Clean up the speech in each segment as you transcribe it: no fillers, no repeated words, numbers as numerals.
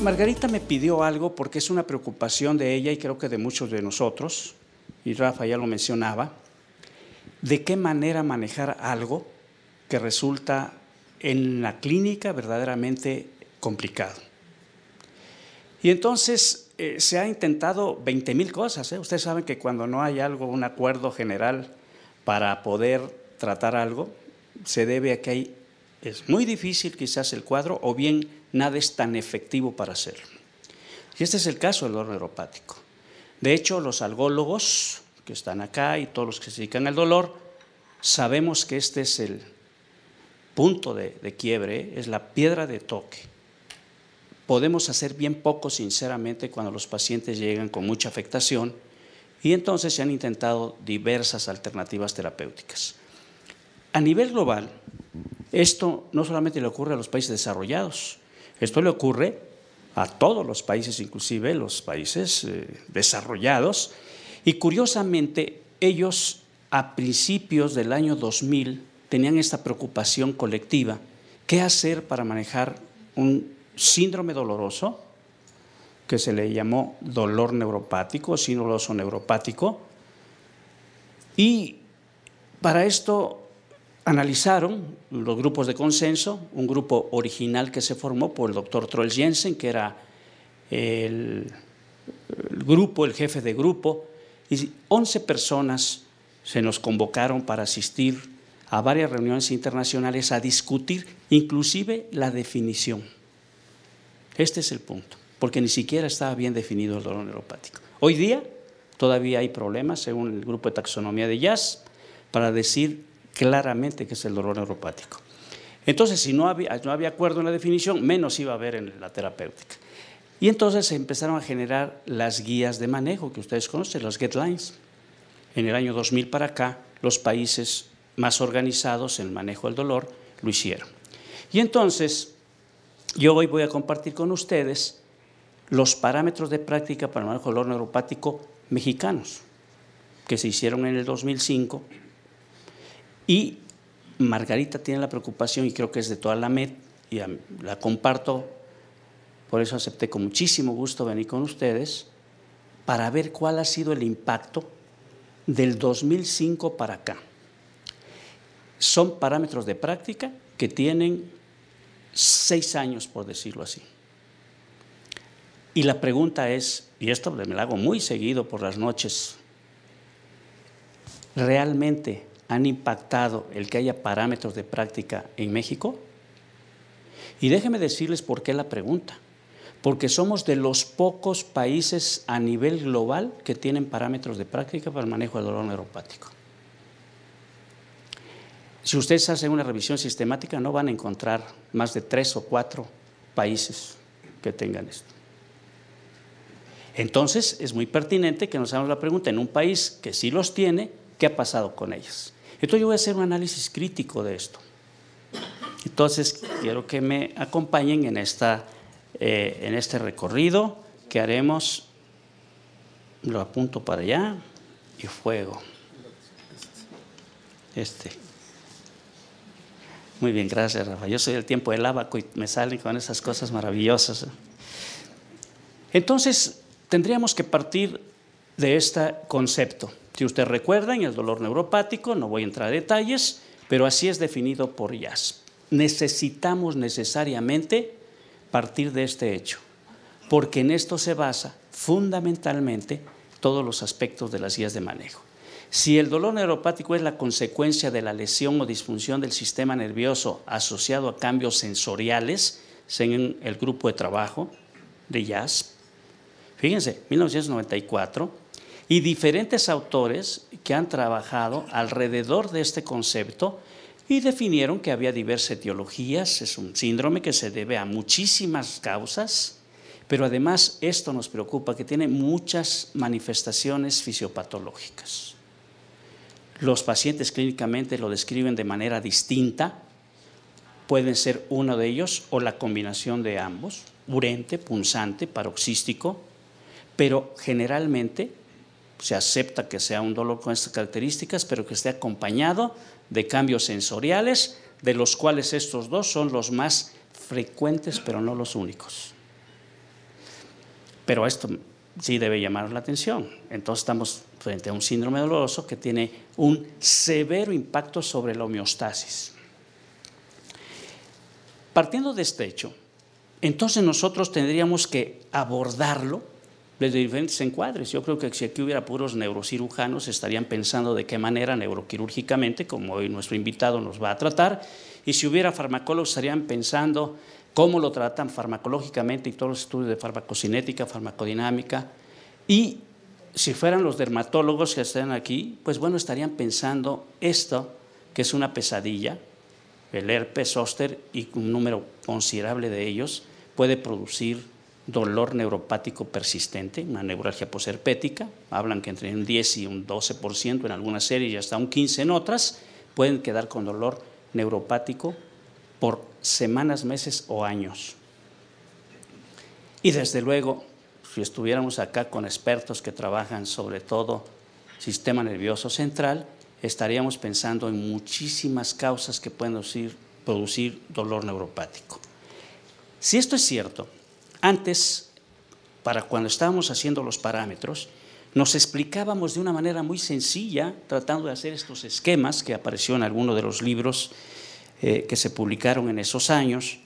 Margarita me pidió algo porque es una preocupación de ella y creo que de muchos de nosotros, y Rafa ya lo mencionaba, de qué manera manejar algo que resulta en la clínica verdaderamente complicado. Y entonces se ha intentado 20,000 cosas. Ustedes saben que cuando no hay algo, un acuerdo general para poder tratar algo, se debe a que es muy difícil quizás el cuadro o bien nada es tan efectivo para hacerlo. Y este es el caso del dolor neuropático. De hecho, los algólogos que están acá y todos los que se dedican al dolor, sabemos que este es el punto de quiebre, es la piedra de toque. Podemos hacer bien poco, sinceramente, cuando los pacientes llegan con mucha afectación y entonces se han intentado diversas alternativas terapéuticas. A nivel global, esto no solamente le ocurre a los países desarrollados, esto le ocurre a todos los países, inclusive los países desarrollados, y curiosamente ellos a principios del año 2000 tenían esta preocupación colectiva, ¿qué hacer para manejar un síndrome doloroso que se le llamó dolor neuropático, síndrome doloroso neuropático? Y para esto analizaron los grupos de consenso, un grupo original que se formó por el doctor Troels Jensen, que era el jefe de grupo, y 11 personas se nos convocaron para asistir a varias reuniones internacionales a discutir inclusive la definición. Este es el punto, porque ni siquiera estaba bien definido el dolor neuropático. Hoy día todavía hay problemas, según el grupo de taxonomía de Jazz, para decir claramente que es el dolor neuropático. Entonces, si no había acuerdo en la definición, menos iba a haber en la terapéutica. Y entonces se empezaron a generar las guías de manejo que ustedes conocen, las guidelines. En el año 2000 para acá, los países más organizados en el manejo del dolor lo hicieron. Y entonces, yo hoy voy a compartir con ustedes los parámetros de práctica para el manejo del dolor neuropático mexicanos, que se hicieron en el 2005. Y Margarita tiene la preocupación, y creo que es de toda la MED, y la comparto, por eso acepté con muchísimo gusto venir con ustedes, para ver cuál ha sido el impacto del 2005 para acá. Son parámetros de práctica que tienen 6 años, por decirlo así. Y la pregunta es, y esto me lo hago muy seguido por las noches, ¿realmente han impactado el que haya parámetros de práctica en México? Y déjenme decirles por qué la pregunta. Porque somos de los pocos países a nivel global que tienen parámetros de práctica para el manejo del dolor neuropático. Si ustedes hacen una revisión sistemática, no van a encontrar más de 3 o 4 países que tengan esto. Entonces, es muy pertinente que nos hagamos la pregunta, en un país que sí los tiene, ¿qué ha pasado con ellos? Entonces, yo voy a hacer un análisis crítico de esto. Entonces, quiero que me acompañen en este recorrido que haremos. Lo apunto para allá y fuego. Muy bien, gracias, Rafa. Yo soy del tiempo del ábaco y me salen con esas cosas maravillosas. Entonces, tendríamos que partir de este concepto. Si ustedes recuerdan, el dolor neuropático, no voy a entrar a detalles, pero así es definido por Jazz. Necesitamos necesariamente partir de este hecho, porque en esto se basa fundamentalmente todos los aspectos de las guías de manejo. Si el dolor neuropático es la consecuencia de la lesión o disfunción del sistema nervioso asociado a cambios sensoriales, según el grupo de trabajo de Jazz, fíjense, 1994, y diferentes autores que han trabajado alrededor de este concepto y definieron que había diversas etiologías, es un síndrome que se debe a muchísimas causas, pero además esto nos preocupa, que tiene muchas manifestaciones fisiopatológicas. Los pacientes clínicamente lo describen de manera distinta, pueden ser uno de ellos o la combinación de ambos, urente, punzante, paroxístico, pero generalmente se acepta que sea un dolor con estas características, pero que esté acompañado de cambios sensoriales, de los cuales estos dos son los más frecuentes, pero no los únicos. Pero esto sí debe llamar la atención. Entonces estamos frente a un síndrome doloroso que tiene un severo impacto sobre la homeostasis. Partiendo de este hecho, entonces nosotros tendríamos que abordarlo desde diferentes encuadres. Yo creo que si aquí hubiera puros neurocirujanos estarían pensando de qué manera neuroquirúrgicamente, como hoy nuestro invitado nos va a tratar, y si hubiera farmacólogos estarían pensando cómo lo tratan farmacológicamente y todos los estudios de farmacocinética, farmacodinámica. Y si fueran los dermatólogos que están aquí, pues bueno, estarían pensando esto, que es una pesadilla, el herpes zóster, y un número considerable de ellos puede producir dolor neuropático persistente, una neuralgia posherpética. Hablan que entre un 10 y un 12% en algunas series y hasta un 15% en otras pueden quedar con dolor neuropático por semanas, meses o años. Y desde luego, si estuviéramos acá con expertos que trabajan sobre todo sistema nervioso central, estaríamos pensando en muchísimas causas que pueden producir dolor neuropático. Si esto es cierto, antes, para cuando estábamos haciendo los parámetros, nos explicábamos de una manera muy sencilla, tratando de hacer estos esquemas que apareció en alguno de los libros que se publicaron en esos años,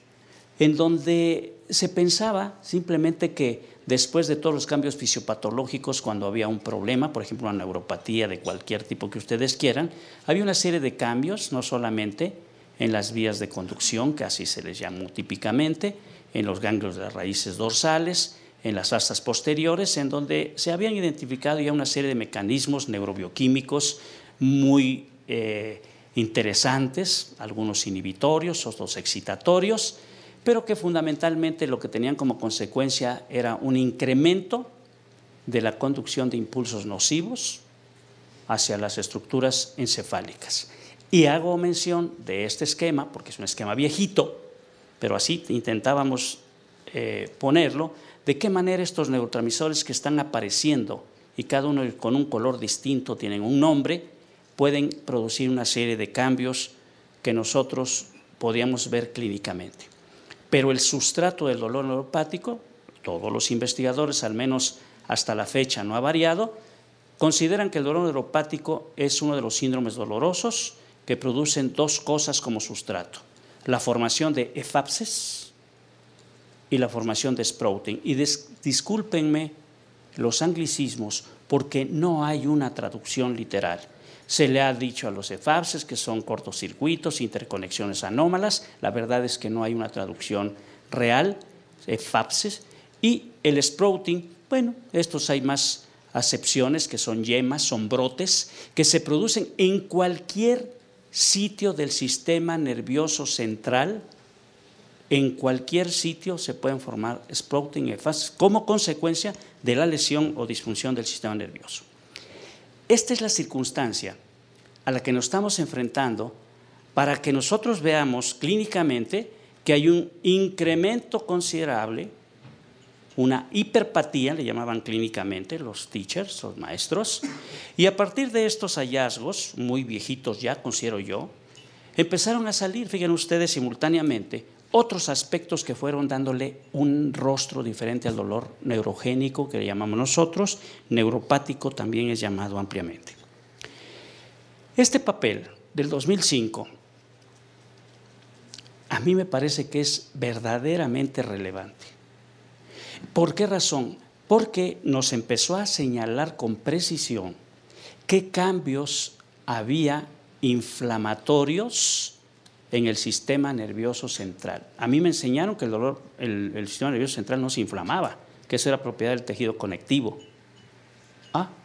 en donde se pensaba simplemente que después de todos los cambios fisiopatológicos, cuando había un problema, por ejemplo, una neuropatía de cualquier tipo que ustedes quieran, había una serie de cambios, no solamente en las vías de conducción, que así se les llamó típicamente, en los ganglios de las raíces dorsales, en las astas posteriores, en donde se habían identificado ya una serie de mecanismos neurobioquímicos muy interesantes, algunos inhibitorios, otros excitatorios, pero que fundamentalmente lo que tenían como consecuencia era un incremento de la conducción de impulsos nocivos hacia las estructuras encefálicas. Y hago mención de este esquema, porque es un esquema viejito, pero así intentábamos ponerlo, de qué manera estos neurotransmisores que están apareciendo y cada uno con un color distinto, tienen un nombre, pueden producir una serie de cambios que nosotros podíamos ver clínicamente. Pero el sustrato del dolor neuropático, todos los investigadores, al menos hasta la fecha, no ha variado, consideran que el dolor neuropático es uno de los síndromes dolorosos que producen dos cosas como sustrato: la formación de ephapses y la formación de sprouting. Y discúlpenme los anglicismos, porque no hay una traducción literal. Se le ha dicho a los ephapses que son cortocircuitos, interconexiones anómalas. La verdad es que no hay una traducción real, ephapses. Y el sprouting, bueno, estos hay más acepciones, que son yemas, son brotes, que se producen en cualquier sitio del sistema nervioso central. En cualquier sitio se pueden formar sprouting y ephapses como consecuencia de la lesión o disfunción del sistema nervioso. Esta es la circunstancia a la que nos estamos enfrentando para que nosotros veamos clínicamente que hay un incremento considerable, una hiperpatía, le llamaban clínicamente los teachers, los maestros, y a partir de estos hallazgos, muy viejitos ya, considero yo, empezaron a salir, fíjense ustedes, simultáneamente, otros aspectos que fueron dándole un rostro diferente al dolor neurogénico, que le llamamos nosotros, neuropático también es llamado ampliamente. Este papel del 2005, a mí me parece que es verdaderamente relevante. ¿Por qué razón? Porque nos empezó a señalar con precisión qué cambios había inflamatorios en el sistema nervioso central. A mí me enseñaron que el sistema nervioso central no se inflamaba, que eso era propiedad del tejido conectivo.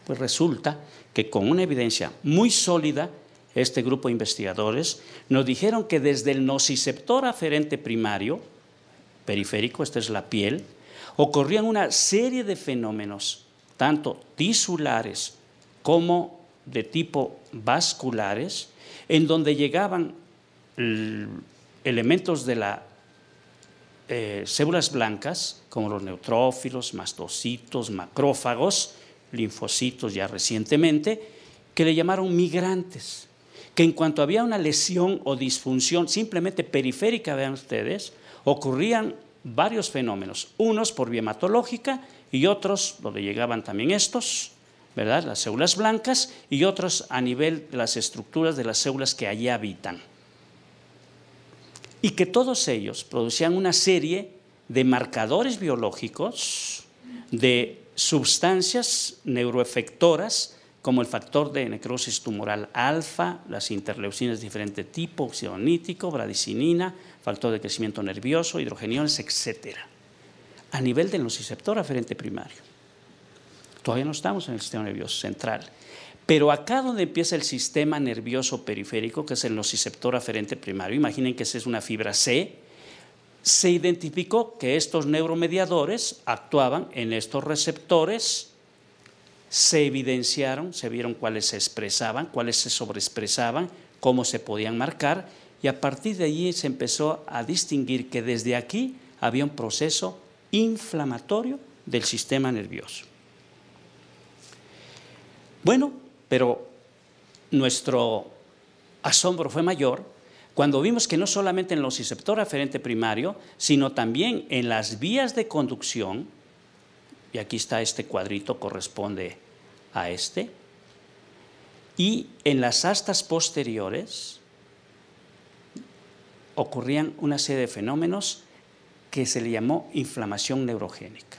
Pues resulta que con una evidencia muy sólida, este grupo de investigadores nos dijeron que desde el nociceptor aferente primario, periférico, esta es la piel, ocurrían una serie de fenómenos, tanto tisulares como de tipo vasculares, en donde llegaban elementos de la células blancas, como los neutrófilos, mastocitos, macrófagos, linfocitos ya recientemente, que le llamaron migrantes, que en cuanto había una lesión o disfunción simplemente periférica, vean ustedes, ocurrían varios fenómenos, unos por vía hematológica y otros, donde llegaban también estos, ¿verdad?, las células blancas, y otros a nivel de las estructuras de las células que allí habitan. Y que todos ellos producían una serie de marcadores biológicos, de sustancias neuroefectoras, como el factor de necrosis tumoral alfa, las interleucinas de diferente tipo, óxido nítrico, bradicinina, factor de crecimiento nervioso, hidrogeniones, etc. A nivel del nociceptor aferente primario. Todavía no estamos en el sistema nervioso central. Pero acá donde empieza el sistema nervioso periférico, que es el nociceptor aferente primario, imaginen que esa es una fibra C, se identificó que estos neuromediadores actuaban en estos receptores, se evidenciaron, se vieron cuáles se expresaban, cuáles se sobreexpresaban, cómo se podían marcar, y a partir de allí se empezó a distinguir que desde aquí había un proceso inflamatorio del sistema nervioso. Bueno, pero nuestro asombro fue mayor cuando vimos que no solamente en el nociceptor aferente primario, sino también en las vías de conducción, y aquí está este cuadrito, corresponde a este, y en las astas posteriores ocurrían una serie de fenómenos que se le llamó inflamación neurogénica.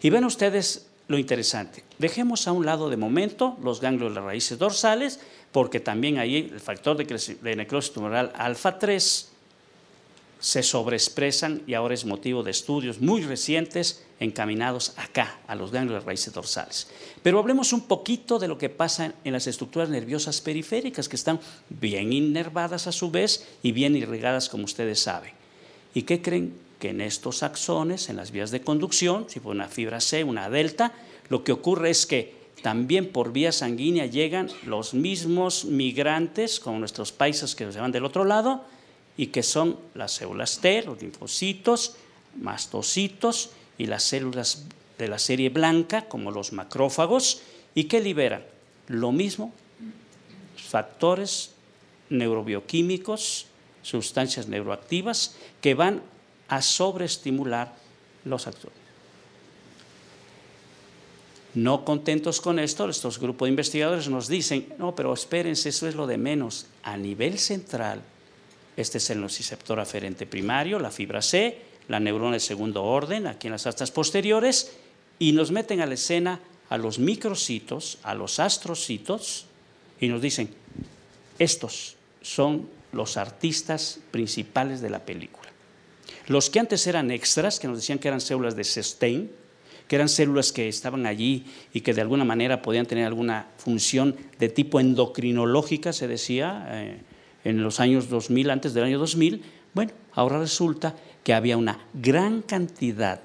Y ven ustedes lo interesante. Dejemos a un lado de momento los ganglios de las raíces dorsales, porque también ahí el factor de necrosis tumoral alfa 3 se sobreexpresan y ahora es motivo de estudios muy recientes encaminados acá, a los ganglios de las raíces dorsales. Pero hablemos un poquito de lo que pasa en las estructuras nerviosas periféricas, que están bien innervadas a su vez y bien irrigadas, como ustedes saben. ¿Y qué creen? Que en estos axones, en las vías de conducción, si fue una fibra C, una delta, lo que ocurre es que también por vía sanguínea llegan los mismos migrantes, como nuestros paisas que se van del otro lado, y que son las células T, los linfocitos, mastocitos y las células de la serie blanca, como los macrófagos, y que liberan lo mismo, factores neurobioquímicos, sustancias neuroactivas, que van a sobreestimular los axones. No contentos con esto, estos grupos de investigadores nos dicen, no, pero espérense, eso es lo de menos. A nivel central, este es el nociceptor aferente primario, la fibra C, la neurona de segundo orden, aquí en las astas posteriores, y nos meten a la escena a los microcitos, a los astrocitos, y nos dicen, estos son los artistas principales de la película. Los que antes eran extras, que nos decían que eran células de Stein, que eran células que estaban allí y que de alguna manera podían tener alguna función de tipo endocrinológica, se decía en los años 2000, antes del año 2000, bueno, ahora resulta que había una gran cantidad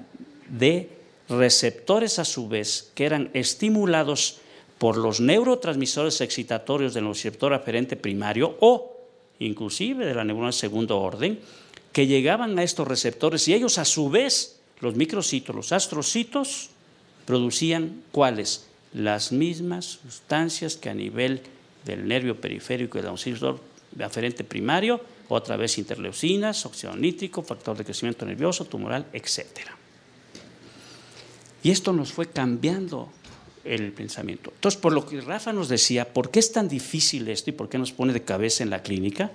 de receptores a su vez que eran estimulados por los neurotransmisores excitatorios del nociceptor aferente primario o inclusive de la neurona de segundo orden, que llegaban a estos receptores y ellos a su vez, los microcitos, los astrocitos, producían ¿cuáles? Las mismas sustancias que a nivel del nervio periférico y del nociceptor aferente primario, otra vez interleucinas, óxido nítrico, factor de crecimiento nervioso, tumoral, etc. Y esto nos fue cambiando el pensamiento. Entonces, por lo que Rafa nos decía, ¿por qué es tan difícil esto y por qué nos pone de cabeza en la clínica?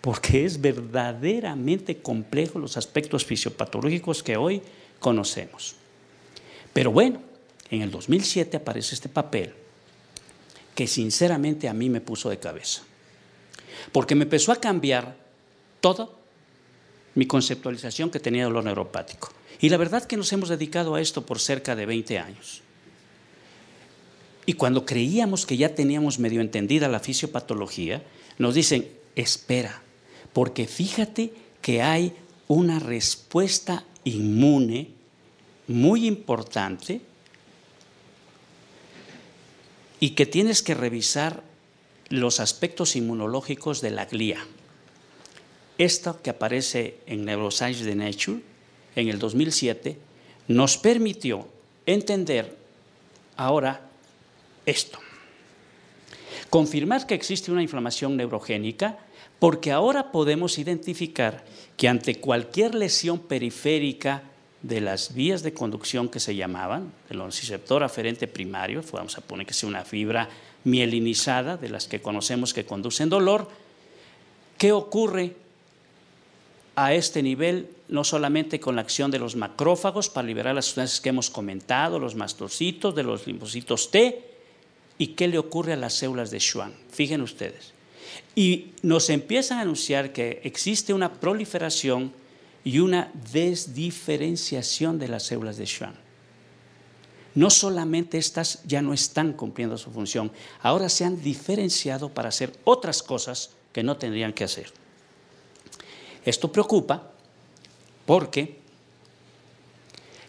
Porque es verdaderamente complejo los aspectos fisiopatológicos que hoy conocemos. Pero bueno, en el 2007 aparece este papel que sinceramente a mí me puso de cabeza, porque me empezó a cambiar toda mi conceptualización que tenía de dolor neuropático. Y la verdad que nos hemos dedicado a esto por cerca de 20 años. Y cuando creíamos que ya teníamos medio entendida la fisiopatología, nos dicen, espera, porque fíjate que hay una respuesta inmune muy importante y que tienes que revisar los aspectos inmunológicos de la glía. esto que aparece en Neuroscience de Nature en el 2007 nos permitió entender ahora esto. Confirmar que existe una inflamación neurogénica porque ahora podemos identificar que ante cualquier lesión periférica de las vías de conducción que se llamaban, del nociceptor aferente primario, vamos a poner que sea una fibra mielinizada, de las que conocemos que conducen dolor, ¿qué ocurre a este nivel? No solamente con la acción de los macrófagos para liberar las sustancias que hemos comentado, los mastocitos, de los linfocitos T, ¿y qué le ocurre a las células de Schwann? Fíjense ustedes. Y nos empiezan a anunciar que existe una proliferación y una desdiferenciación de las células de Schwann. No solamente estas ya no están cumpliendo su función, ahora se han diferenciado para hacer otras cosas que no tendrían que hacer. Esto preocupa porque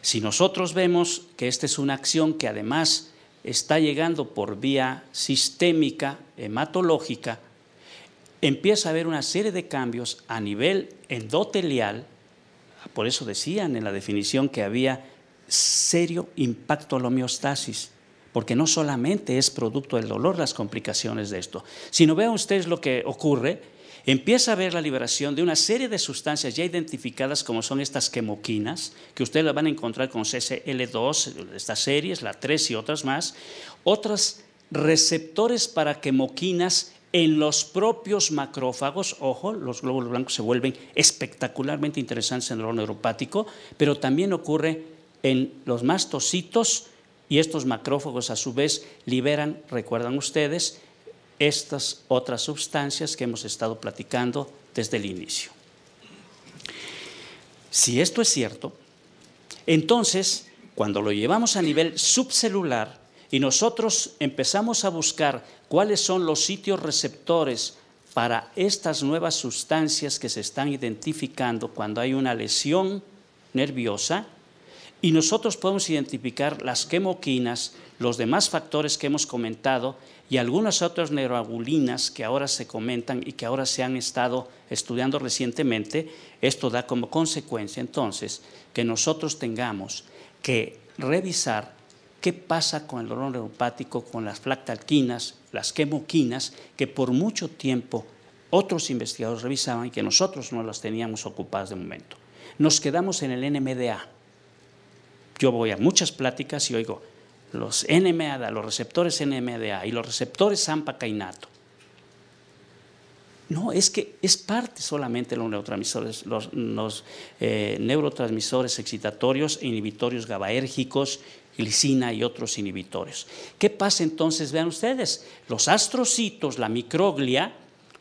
si nosotros vemos que esta es una acción que además está llegando por vía sistémica, hematológica, empieza a haber una serie de cambios a nivel endotelial. Por eso decían en la definición que había serio impacto a la homeostasis, porque no solamente es producto del dolor las complicaciones de esto, sino vean ustedes lo que ocurre. Empieza a haber la liberación de una serie de sustancias ya identificadas como son estas quemoquinas, que ustedes las van a encontrar con CCL2, estas series, la 3 y otras más, otros receptores para quemoquinas en los propios macrófagos. Ojo, los glóbulos blancos se vuelven espectacularmente interesantes en el dolor neuropático, pero también ocurre en los mastocitos, y estos macrófagos a su vez liberan, recuerdan ustedes, estas otras sustancias que hemos estado platicando desde el inicio. Si esto es cierto, entonces cuando lo llevamos a nivel subcelular y nosotros empezamos a buscar cuáles son los sitios receptores para estas nuevas sustancias que se están identificando cuando hay una lesión nerviosa, y nosotros podemos identificar las quemoquinas, los demás factores que hemos comentado y algunas otras neuroagulinas que ahora se comentan y que ahora se han estado estudiando recientemente. Esto da como consecuencia entonces que nosotros tengamos que revisar qué pasa con el dolor neuropático, con las flactalquinas, las quemoquinas, que por mucho tiempo otros investigadores revisaban y que nosotros no las teníamos ocupadas de momento. Nos quedamos en el NMDA. Yo voy a muchas pláticas y oigo los NMDA, los receptores NMDA y los receptores AMPA-cainato. No, es que es parte solamente de los neurotransmisores, los neurotransmisores excitatorios e inhibitorios GABAérgicos, glicina y otros inhibitores. ¿Qué pasa entonces? Vean ustedes, los astrocitos, la microglia,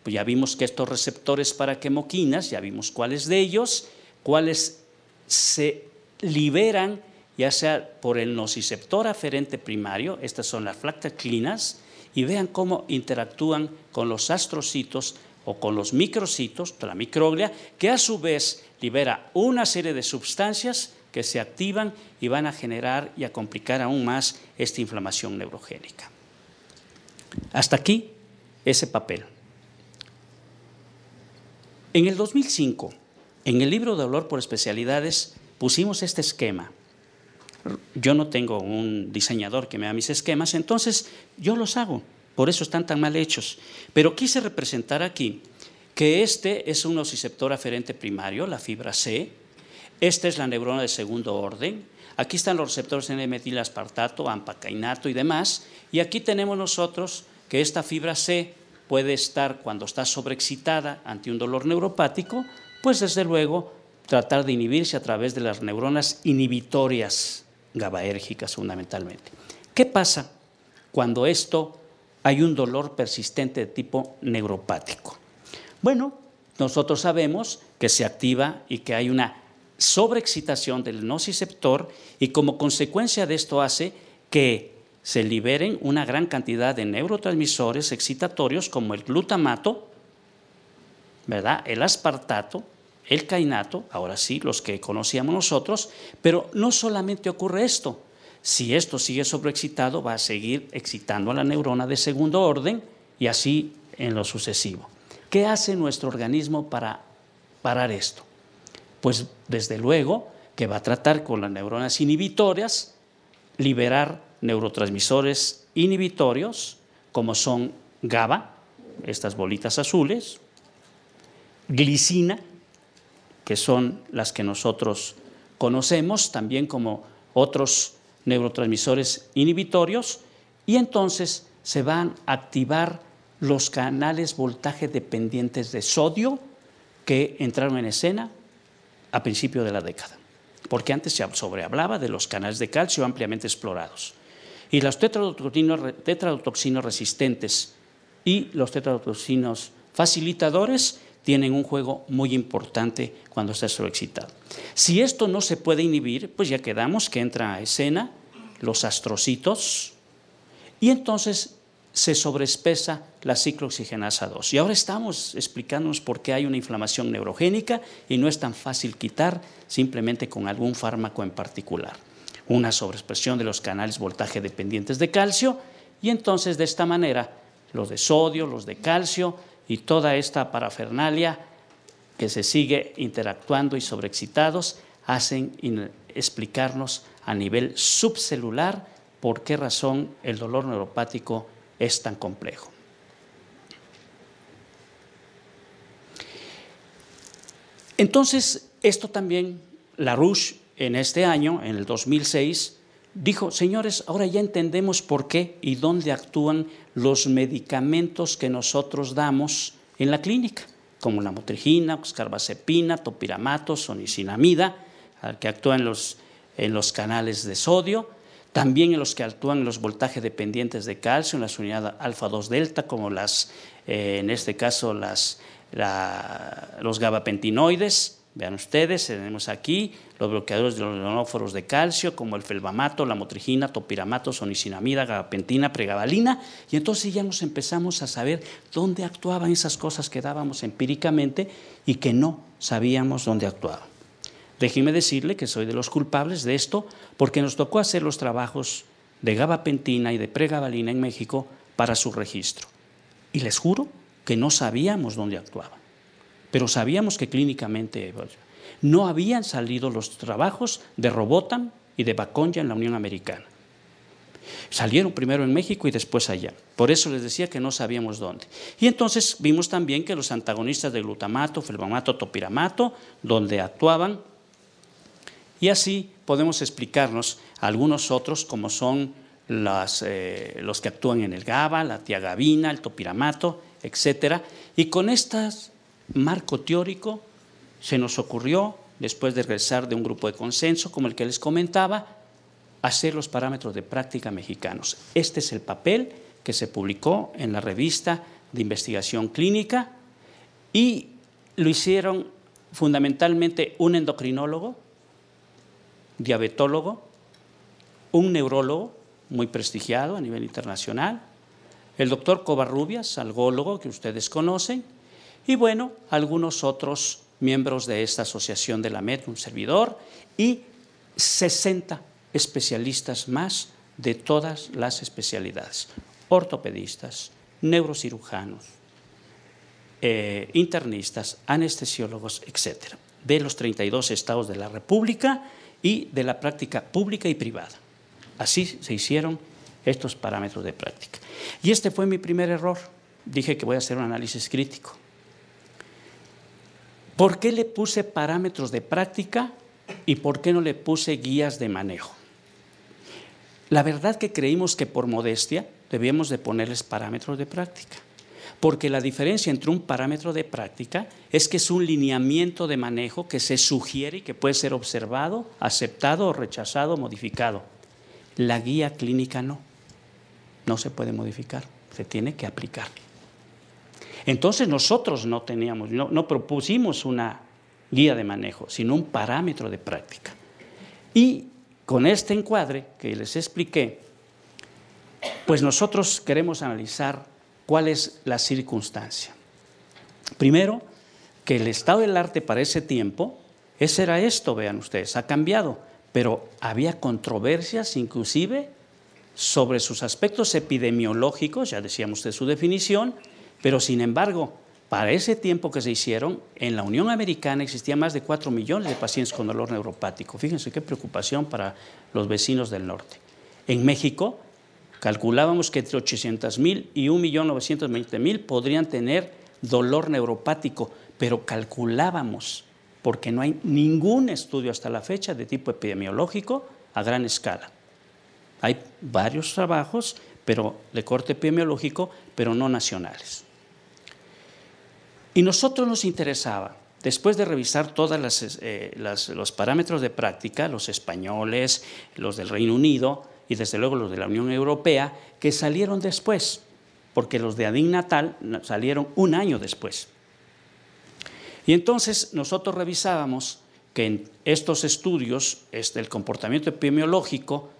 pues ya vimos que estos receptores para quemoquinas, ya vimos cuáles de ellos, cuáles se liberan ya sea por el nociceptor aferente primario, estas son las flactalquinas, y vean cómo interactúan con los astrocitos o con los microcitos, la microglia, que a su vez libera una serie de sustancias que se activan y van a generar y a complicar aún más esta inflamación neurogénica. Hasta aquí ese papel. En el 2005, en el libro de dolor por especialidades, pusimos este esquema. Yo no tengo un diseñador que me haga mis esquemas, entonces yo los hago, por eso están tan mal hechos. Pero quise representar aquí que este es un nociceptor aferente primario, la fibra C, esta es la neurona de segundo orden, aquí están los receptores N-metilaspartato, AMPA-cainato y demás, y aquí tenemos nosotros que esta fibra C puede estar cuando está sobreexcitada ante un dolor neuropático, pues desde luego tratar de inhibirse a través de las neuronas inhibitorias GABAérgicas fundamentalmente. ¿Qué pasa cuando hay un dolor persistente de tipo neuropático? Bueno, nosotros sabemos que se activa y que hay una sobreexcitación del nociceptor y como consecuencia de esto hace que se liberen una gran cantidad de neurotransmisores excitatorios como el glutamato, ¿verdad?, el aspartato, el cainato, ahora sí, los que conocíamos nosotros, pero no solamente ocurre esto. Si esto sigue sobreexcitado, va a seguir excitando a la neurona de segundo orden y así en lo sucesivo. ¿Qué hace nuestro organismo para parar esto? Pues desde luego que va a tratar con las neuronas inhibitorias, liberar neurotransmisores inhibitorios, como son GABA, estas bolitas azules, glicina, que son las que nosotros conocemos también como otros neurotransmisores inhibitorios, y entonces se van a activar los canales voltaje dependientes de sodio que entraron en escena a principio de la década, porque antes se sobrehablaba de los canales de calcio ampliamente explorados. Y los tetradotoxinos resistentes y los tetradotoxinos facilitadores tienen un juego muy importante cuando está sobreexcitado. Si esto no se puede inhibir, pues ya quedamos que entra a escena los astrocitos y entonces se sobreespesa la ciclooxigenasa 2. Y ahora estamos explicándonos por qué hay una inflamación neurogénica y no es tan fácil quitar simplemente con algún fármaco en particular. Una sobreexpresión de los canales voltaje dependientes de calcio y entonces de esta manera los de sodio, los de calcio y toda esta parafernalia que se sigue interactuando y sobreexcitados hacen explicarnos a nivel subcelular por qué razón el dolor neuropático es tan complejo. Entonces, esto también Larouche en este año, en el 2006, dijo, señores, ahora ya entendemos por qué y dónde actúan los medicamentos que nosotros damos en la clínica, como la motrigina, carbazepina, topiramato, sonicinamida, que actúan en los canales de sodio, también en los que actúan los voltajes dependientes de calcio, en las unidades alfa-2 delta, como en este caso los gabapentinoides. Vean ustedes, tenemos aquí los bloqueadores de los ionóforos de calcio, como el felbamato, la motrigina, topiramato, sonicinamida, gabapentina, pregabalina, y entonces ya nos empezamos a saber dónde actuaban esas cosas que dábamos empíricamente y que no sabíamos dónde actuaban. Déjenme decirle que soy de los culpables de esto porque nos tocó hacer los trabajos de gabapentina y de pregabalina en México para su registro. Y les juro que no sabíamos dónde actuaban, pero sabíamos que clínicamente no habían salido los trabajos de Robotam y de Baconja en la Unión Americana. Salieron primero en México y después allá. Por eso les decía que no sabíamos dónde. Y entonces vimos también que los antagonistas de glutamato, felbamato, topiramato, donde actuaban. Y así podemos explicarnos algunos otros, como son los que actúan en el GABA, la tiagabina, el topiramato, etc. Y con este marco teórico se nos ocurrió, después de regresar de un grupo de consenso, como el que les comentaba, hacer los parámetros de práctica mexicanos. Este es el papel que se publicó en la revista de investigación clínica y lo hicieron fundamentalmente un endocrinólogo, diabetólogo, un neurólogo muy prestigiado a nivel internacional, el doctor Covarrubias, algólogo que ustedes conocen, y bueno, algunos otros miembros de esta asociación de la MED, un servidor, y 60 especialistas más de todas las especialidades, ortopedistas, neurocirujanos, internistas, anestesiólogos, etcétera, de los 32 estados de la República y de la práctica pública y privada. Así se hicieron estos parámetros de práctica. Y este fue mi primer error. Dije que voy a hacer un análisis crítico. ¿Por qué le puse parámetros de práctica y por qué no le puse guías de manejo? La verdad que creímos que por modestia debíamos de ponerles parámetros de práctica, porque la diferencia entre un parámetro de práctica es que es un lineamiento de manejo que se sugiere y que puede ser observado, aceptado o rechazado o modificado. La guía clínica no se puede modificar, se tiene que aplicar. Entonces nosotros no propusimos una guía de manejo, sino un parámetro de práctica. Y con este encuadre que les expliqué, pues nosotros queremos analizar cuál es la circunstancia. Primero, que el estado del arte para ese tiempo, ese era esto, vean ustedes, ha cambiado, pero había controversias inclusive sobre sus aspectos epidemiológicos, ya decíamos de su definición, pero sin embargo, Para ese tiempo que se hicieron, en la Unión Americana existían más de 4 millones de pacientes con dolor neuropático. Fíjense qué preocupación para los vecinos del norte. En México, calculábamos que entre 800,000 y 1.920.000 podrían tener dolor neuropático, pero calculábamos, porque no hay ningún estudio hasta la fecha de tipo epidemiológico a gran escala. Hay varios trabajos de corte epidemiológico, pero no nacionales. Y nosotros nos interesaba, después de revisar todos los parámetros de práctica, los españoles, los del Reino Unido y desde luego los de la Unión Europea, que salieron después, porque los de ADIN natal salieron un año después. Y entonces nosotros revisábamos que en estos estudios, el comportamiento epidemiológico,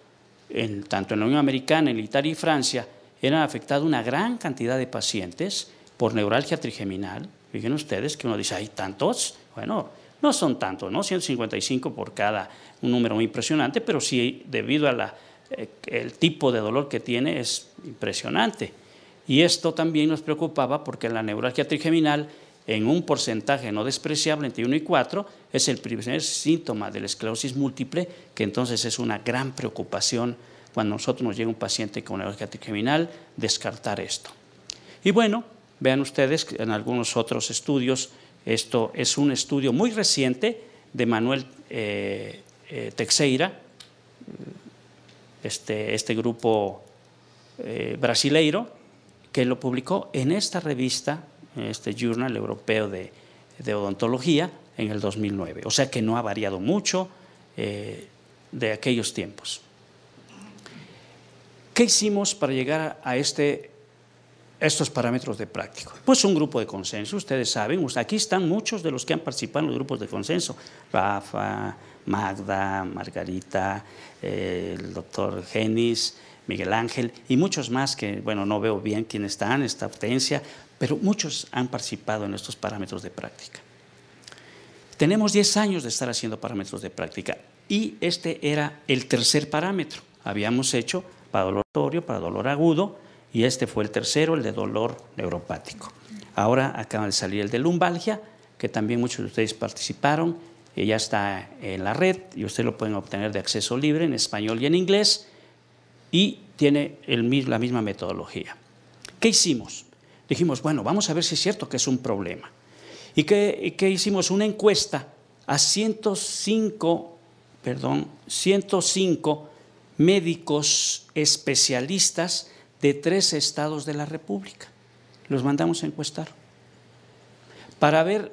tanto en la Unión Americana, en Italia y Francia, eran afectados una gran cantidad de pacientes por neuralgia trigeminal. Fíjense ustedes que uno dice, ¿hay tantos? Bueno, no son tantos, ¿no? 155 por cada, un número muy impresionante, pero sí, debido a el tipo de dolor que tiene, es impresionante. Y esto también nos preocupaba porque la neuralgia trigeminal, en un porcentaje no despreciable, entre 1 y 4, es el primer síntoma de la esclerosis múltiple, que entonces es una gran preocupación cuando a nosotros nos llega un paciente con neuralgia trigeminal, descartar esto. Y bueno, vean ustedes que en algunos otros estudios, esto es un estudio muy reciente de Manuel Teixeira, este grupo brasileiro, que lo publicó en esta revista, este Journal Europeo de Odontología, en el 2009. O sea que no ha variado mucho de aquellos tiempos. ¿Qué hicimos para llegar a estos parámetros de práctico? Pues un grupo de consenso, ustedes saben, aquí están muchos de los que han participado en los grupos de consenso, Rafa, Magda, Margarita, el doctor Genis, Miguel Ángel y muchos más que, bueno, no veo bien quiénes están, esta Hortensia, pero muchos han participado en estos parámetros de práctica. Tenemos 10 años de estar haciendo parámetros de práctica y este era el tercer parámetro. Habíamos hecho para dolor oratorio, para dolor agudo, y este fue el tercero, el de dolor neuropático. Ahora acaba de salir el de lumbalgia, que también muchos de ustedes participaron, y ya está en la red, y ustedes lo pueden obtener de acceso libre en español y en inglés, y tiene la misma metodología. ¿Qué hicimos? Dijimos, bueno, vamos a ver si es cierto que es un problema. ¿Y qué hicimos? Una encuesta a 105 médicos especialistas de 3 estados de la República. Los mandamos a encuestar para ver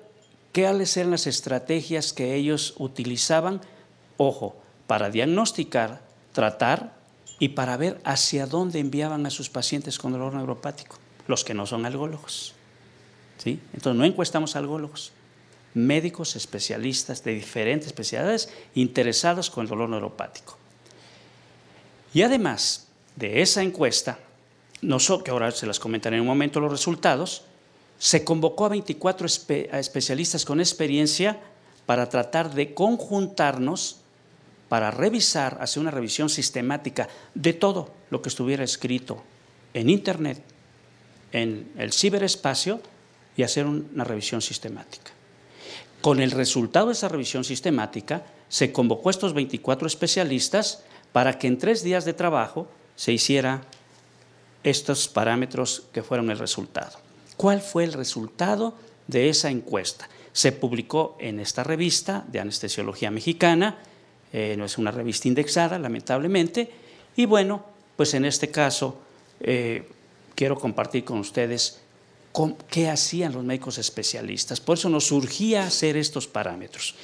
cuáles eran las estrategias que ellos utilizaban, ojo, para diagnosticar, tratar y para ver hacia dónde enviaban a sus pacientes con dolor neuropático, los que no son algólogos. ¿Sí? Entonces no encuestamos algólogos, médicos especialistas de diferentes especialidades interesados con el dolor neuropático. Y además de esa encuesta, que ahora se las comentaré en un momento los resultados, se convocó a 24 especialistas con experiencia para tratar de conjuntarnos para revisar, hacer una revisión sistemática de todo lo que estuviera escrito en Internet, en el ciberespacio, y hacer una revisión sistemática. Con el resultado de esa revisión sistemática, se convocó a estos 24 especialistas para que en 3 días de trabajo se hiciera estos parámetros que fueron el resultado. ¿Cuál fue el resultado de esa encuesta? Se publicó en esta revista de Anestesiología Mexicana, no es una revista indexada, lamentablemente, y bueno, pues en este caso quiero compartir con ustedes qué hacían los médicos especialistas. Por eso nos surgía hacer estos parámetros.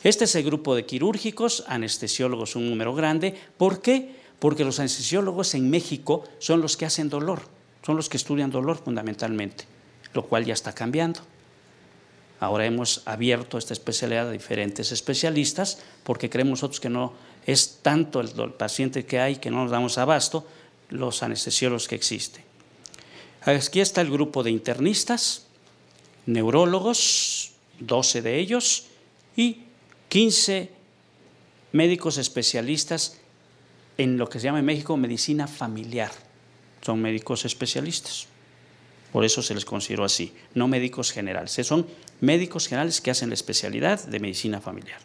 Este es el grupo de quirúrgicos, anestesiólogos, un número grande. ¿Por qué? Porque los anestesiólogos en México son los que hacen dolor, son los que estudian dolor fundamentalmente, lo cual ya está cambiando. Ahora hemos abierto esta especialidad a diferentes especialistas porque creemos nosotros que no es tanto el paciente que hay que no nos damos abasto los anestesiólogos que existen. Aquí está el grupo de internistas, neurólogos, 12 de ellos, y 15 médicos especialistas en lo que se llama en México medicina familiar. Son médicos especialistas. Por eso se les consideró así, no médicos generales. Son médicos generales que hacen la especialidad de medicina familiar.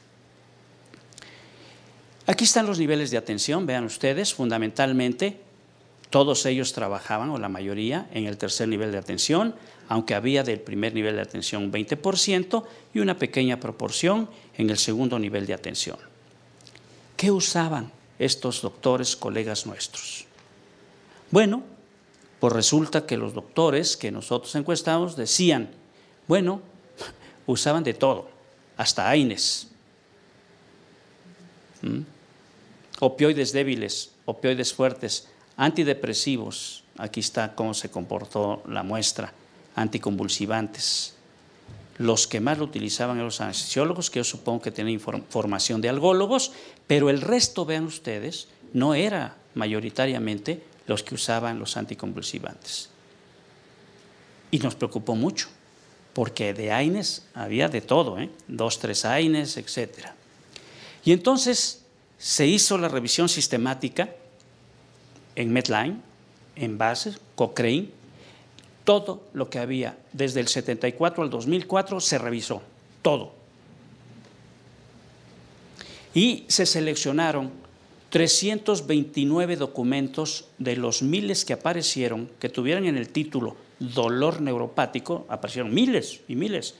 Aquí están los niveles de atención, vean ustedes, fundamentalmente todos ellos trabajaban, o la mayoría, en el tercer nivel de atención, aunque había del primer nivel de atención un 20% y una pequeña proporción en el segundo nivel de atención. ¿Qué usaban estos doctores, colegas nuestros? Bueno, pues resulta que los doctores que nosotros encuestamos decían, bueno, usaban de todo, hasta AINES, opioides débiles, opioides fuertes, antidepresivos, aquí está cómo se comportó la muestra, anticonvulsivantes. Los que más lo utilizaban eran los anestesiólogos, que yo supongo que tienen formación de algólogos, pero el resto, vean ustedes, no era mayoritariamente los que usaban los anticonvulsivantes. Y nos preocupó mucho, porque de AINES había de todo, 2, 3 AINES, etc. Y entonces se hizo la revisión sistemática en Medline, en bases, Cochrane, todo lo que había desde el 74 al 2004 se revisó, todo. Y se seleccionaron 329 documentos de los miles que aparecieron, que tuvieran en el título dolor neuropático, aparecieron miles y miles.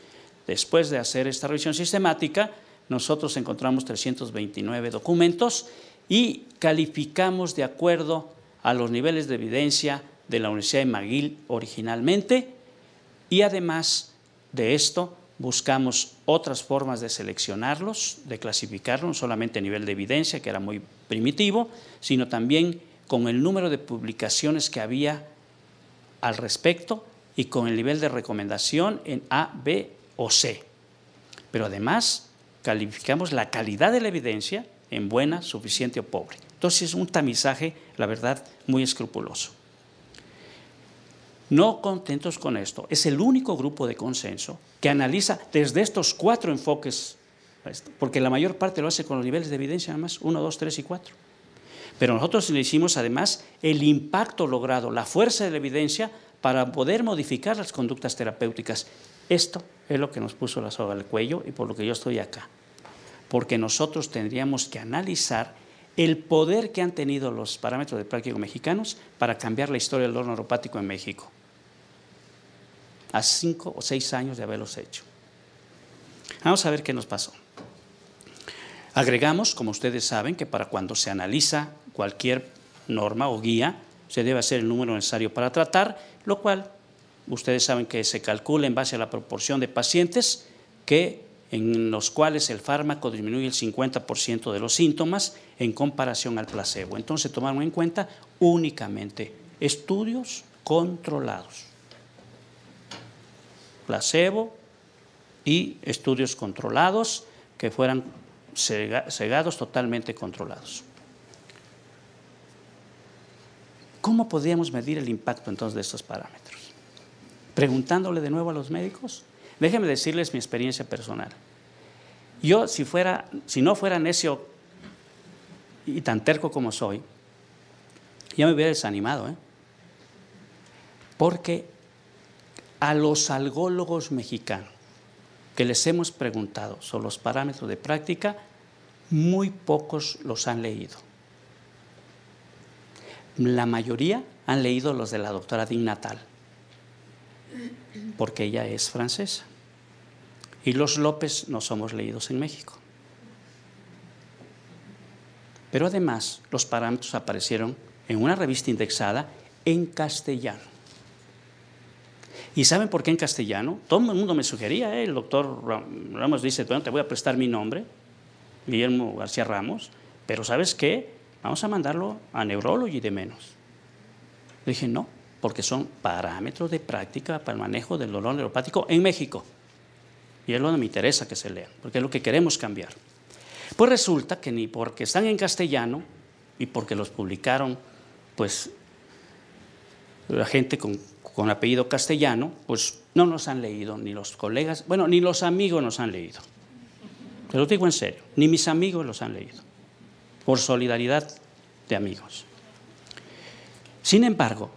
Después de hacer esta revisión sistemática, nosotros encontramos 329 documentos y calificamos de acuerdo a los niveles de evidencia de la Universidad de McGill originalmente, y además de esto buscamos otras formas de seleccionarlos, de clasificarlos, no solamente a nivel de evidencia, que era muy primitivo, sino también con el número de publicaciones que había al respecto y con el nivel de recomendación en A, B o C. Pero además calificamos la calidad de la evidencia en buena, suficiente o pobre. Entonces es un tamizaje, la verdad, muy escrupuloso. No contentos con esto, es el único grupo de consenso que analiza desde estos 4 enfoques, porque la mayor parte lo hace con los niveles de evidencia, nada más 1, 2, 3 y 4. Pero nosotros le hicimos además el impacto logrado, la fuerza de la evidencia para poder modificar las conductas terapéuticas. Esto es lo que nos puso la soga al cuello y por lo que yo estoy acá. Porque nosotros tendríamos que analizar el poder que han tenido los parámetros de práctica mexicanos para cambiar la historia del dolor neuropático en México. A 5 o 6 años de haberlos hecho. Vamos a ver qué nos pasó. Agregamos, como ustedes saben, que para cuando se analiza cualquier norma o guía, se debe hacer el número necesario para tratar, lo cual ustedes saben que se calcula en base a la proporción de pacientes en los cuales el fármaco disminuye el 50% de los síntomas en comparación al placebo. Entonces tomaron en cuenta únicamente estudios controlados. Placebo y estudios controlados que fueran cegados, totalmente controlados. ¿Cómo podríamos medir el impacto entonces de estos parámetros? Preguntándole de nuevo a los médicos. Déjenme decirles mi experiencia personal. Yo, si no fuera necio y tan terco como soy, ya me hubiera desanimado, porque a los algólogos mexicanos que les hemos preguntado sobre los parámetros de práctica, muy pocos los han leído. La mayoría han leído los de la doctora Din Natal, porque ella es francesa. Y los López no somos leídos en México. Pero además, los parámetros aparecieron en una revista indexada en castellano. ¿Y saben por qué en castellano? Todo el mundo me sugería, el doctor Ramos dice, bueno, te voy a prestar mi nombre, Guillermo García Ramos, pero ¿sabes qué? Vamos a mandarlo a Neurology de menos. Le dije, no, porque son parámetros de práctica para el manejo del dolor neuropático en México. Y es lo que me interesa que se lean, porque es lo que queremos cambiar. Pues resulta que ni porque están en castellano y porque los publicaron, pues, la gente con apellido castellano, pues no nos han leído, ni los colegas, bueno, ni los amigos nos han leído. Te lo digo en serio, ni mis amigos los han leído, por solidaridad de amigos. Sin embargo,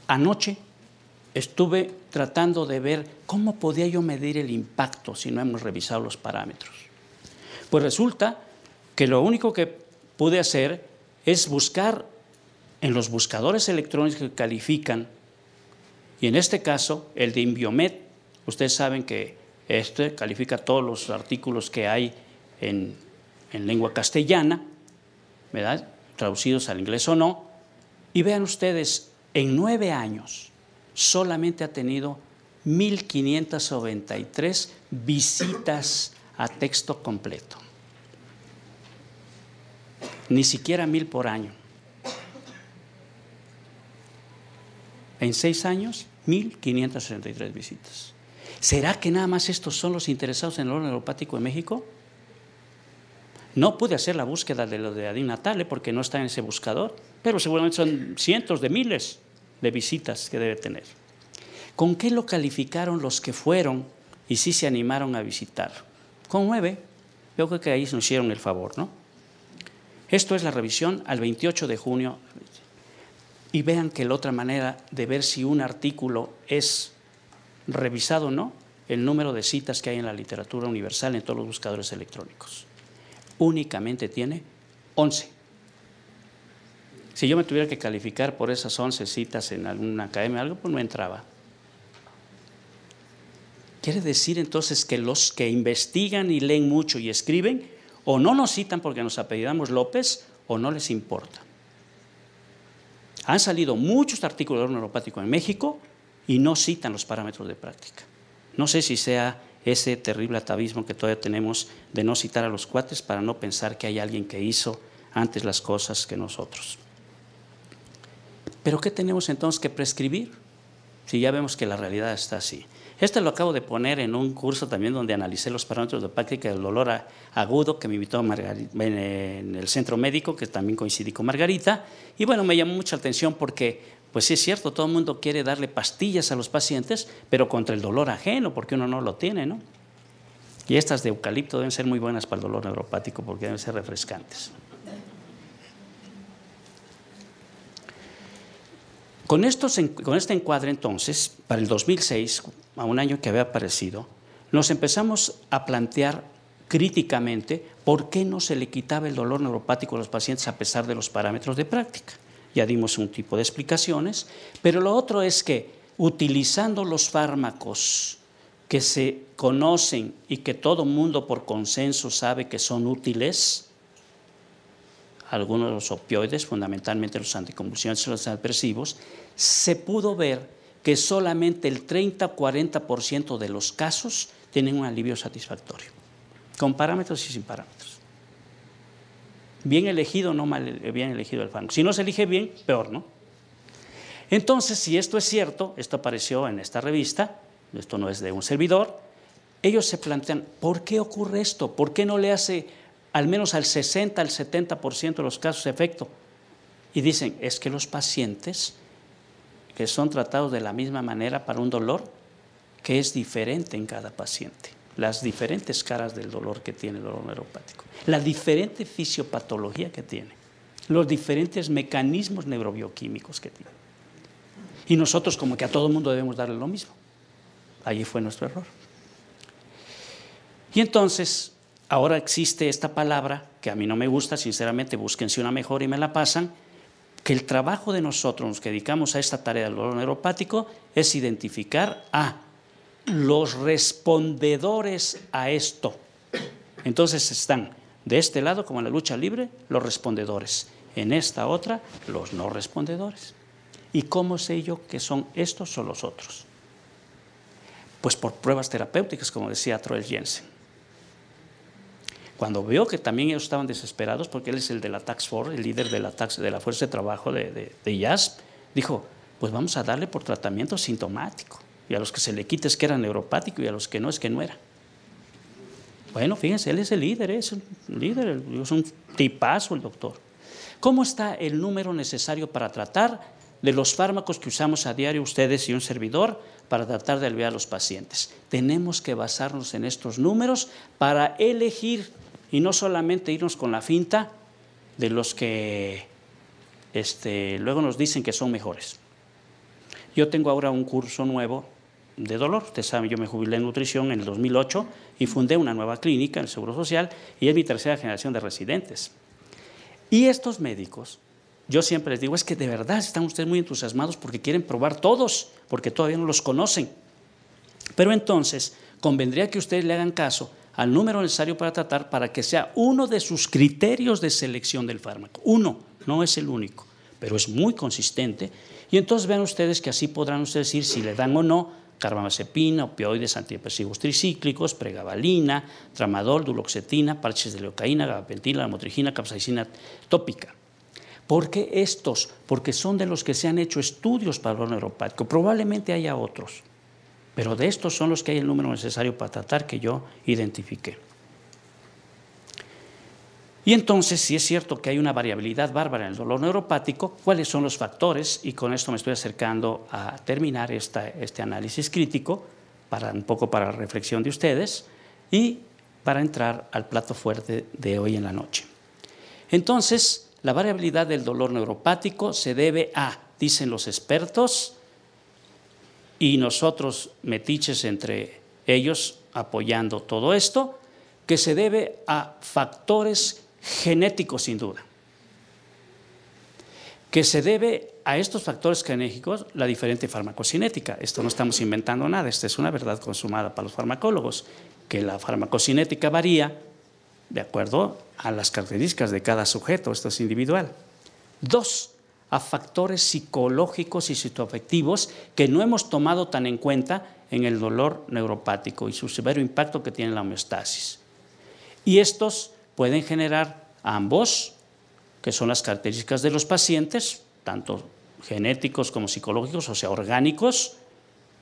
anoche estuve tratando de ver cómo podía yo medir el impacto si no hemos revisado los parámetros. Pues resulta que lo único que pude hacer es buscar en los buscadores electrónicos que califican, y en este caso el de Inviomed. Ustedes saben que este califica todos los artículos que hay en lengua castellana, ¿verdad?, traducidos al inglés o no, y vean ustedes, en 9 años solamente ha tenido 1.593 visitas a texto completo. Ni siquiera 1.000 por año. En 6 años, 1.563 visitas. ¿Será que nada más estos son los interesados en el dolor neuropático en México? No pude hacer la búsqueda de lo de Adin Natale porque no está en ese buscador, pero seguramente son cientos de miles de visitas que debe tener. ¿Con qué lo calificaron los que fueron y sí se animaron a visitar? Con 9. Yo creo que ahí nos hicieron el favor, ¿no? Esto es la revisión al 28 de junio. Y vean que la otra manera de ver si un artículo es revisado o no, el número de citas que hay en la literatura universal en todos los buscadores electrónicos. Únicamente tiene 11. Si yo me tuviera que calificar por esas 11 citas en alguna academia o algo, pues no entraba. Quiere decir entonces que los que investigan y leen mucho y escriben, o no nos citan porque nos apellidamos López, o no les importa. Han salido muchos artículos de dolor neuropático en México y no citan los parámetros de práctica. No sé si sea ese terrible atavismo que todavía tenemos de no citar a los cuates para no pensar que hay alguien que hizo antes las cosas que nosotros. ¿Pero qué tenemos entonces que prescribir? Si ya vemos que la realidad está así. Esto lo acabo de poner en un curso también donde analicé los parámetros de práctica del dolor agudo que me invitó en el centro médico, que también coincidí con Margarita. Y bueno, me llamó mucha atención porque, pues sí es cierto, todo el mundo quiere darle pastillas a los pacientes, pero contra el dolor ajeno, porque uno no lo tiene, ¿no? Y estas de eucalipto deben ser muy buenas para el dolor neuropático porque deben ser refrescantes. Con este encuadre, entonces, para el 2006, a un año que había aparecido, nos empezamos a plantear críticamente por qué no se le quitaba el dolor neuropático a los pacientes a pesar de los parámetros de práctica. Ya dimos un tipo de explicaciones, pero lo otro es que utilizando los fármacos que se conocen y que todo mundo por consenso sabe que son útiles, algunos de los opioides, fundamentalmente los anticonvulsivantes y los antidepresivos, se pudo ver que solamente el 30-40% de los casos tienen un alivio satisfactorio, con parámetros y sin parámetros. Bien elegido o no mal bien elegido el fármaco. Si no se elige bien, peor, ¿no? Entonces, si esto es cierto, esto apareció en esta revista, esto no es de un servidor, ellos se plantean, ¿por qué ocurre esto? ¿Por qué no le hace al menos al 60, al 70% de los casos efecto? Y dicen, es que los pacientes que son tratados de la misma manera para un dolor que es diferente en cada paciente, las diferentes caras del dolor que tiene el dolor neuropático, la diferente fisiopatología que tiene, los diferentes mecanismos neurobioquímicos que tiene. Y nosotros como que a todo el mundo debemos darle lo mismo. Allí fue nuestro error. Y entonces, ahora existe esta palabra que a mí no me gusta, sinceramente, búsquense una mejor y me la pasan, que el trabajo de nosotros, los que dedicamos a esta tarea del dolor neuropático, es identificar a los respondedores a esto. Entonces están de este lado, como en la lucha libre, los respondedores. En esta otra, los no respondedores. ¿Y cómo sé yo que son estos o los otros? Pues por pruebas terapéuticas, como decía Troel Jensen. Cuando vio que también ellos estaban desesperados, porque él es el de la Task Force, el líder de la Fuerza de Trabajo de IASP, dijo, pues vamos a darle por tratamiento sintomático. Y a los que se le quita es que era neuropático y a los que no es que no era. Bueno, fíjense, él es el líder, es un tipazo el doctor. ¿Cómo está el número necesario para tratar de los fármacos que usamos a diario ustedes y un servidor para tratar de aliviar a los pacientes? Tenemos que basarnos en estos números para elegir y no solamente irnos con la finta de los que luego nos dicen que son mejores. Yo tengo ahora un curso nuevo de dolor. Ustedes saben, yo me jubilé en nutrición en el 2008 y fundé una nueva clínica en el Seguro Social y es mi tercera generación de residentes. Y estos médicos, yo siempre les digo, es que de verdad están ustedes muy entusiasmados porque quieren probar todos, porque todavía no los conocen. Pero entonces, convendría que ustedes le hagan caso al número necesario para tratar para que sea uno de sus criterios de selección del fármaco. Uno, no es el único, pero es muy consistente. Y entonces vean ustedes que así podrán ustedes decir si le dan o no carbamazepina, opioides, antidepresivos tricíclicos, pregabalina, tramadol, duloxetina, parches de leucaína, gabapentina, lamotrigina, capsaicina tópica. ¿Por qué estos? Porque son de los que se han hecho estudios para el dolor neuropático. Probablemente haya otros, pero de estos son los que hay el número necesario para tratar que yo identifiqué. Y entonces, si es cierto que hay una variabilidad bárbara en el dolor neuropático, ¿cuáles son los factores? Y con esto me estoy acercando a terminar este análisis crítico, un poco para la reflexión de ustedes y para entrar al plato fuerte de hoy en la noche. Entonces, la variabilidad del dolor neuropático se debe a, dicen los expertos, y nosotros metiches entre ellos apoyando todo esto, que se debe a factores genéticos sin duda, que se debe a estos factores genéticos la diferente farmacocinética. Esto no estamos inventando nada, esta es una verdad consumada para los farmacólogos, que la farmacocinética varía de acuerdo a las características de cada sujeto, esto es individual. 2, a factores psicológicos y psicoafectivos que no hemos tomado tan en cuenta en el dolor neuropático y su severo impacto que tiene la homeostasis. Y estos pueden generar ambos, que son las características de los pacientes, tanto genéticos como psicológicos, o sea, orgánicos,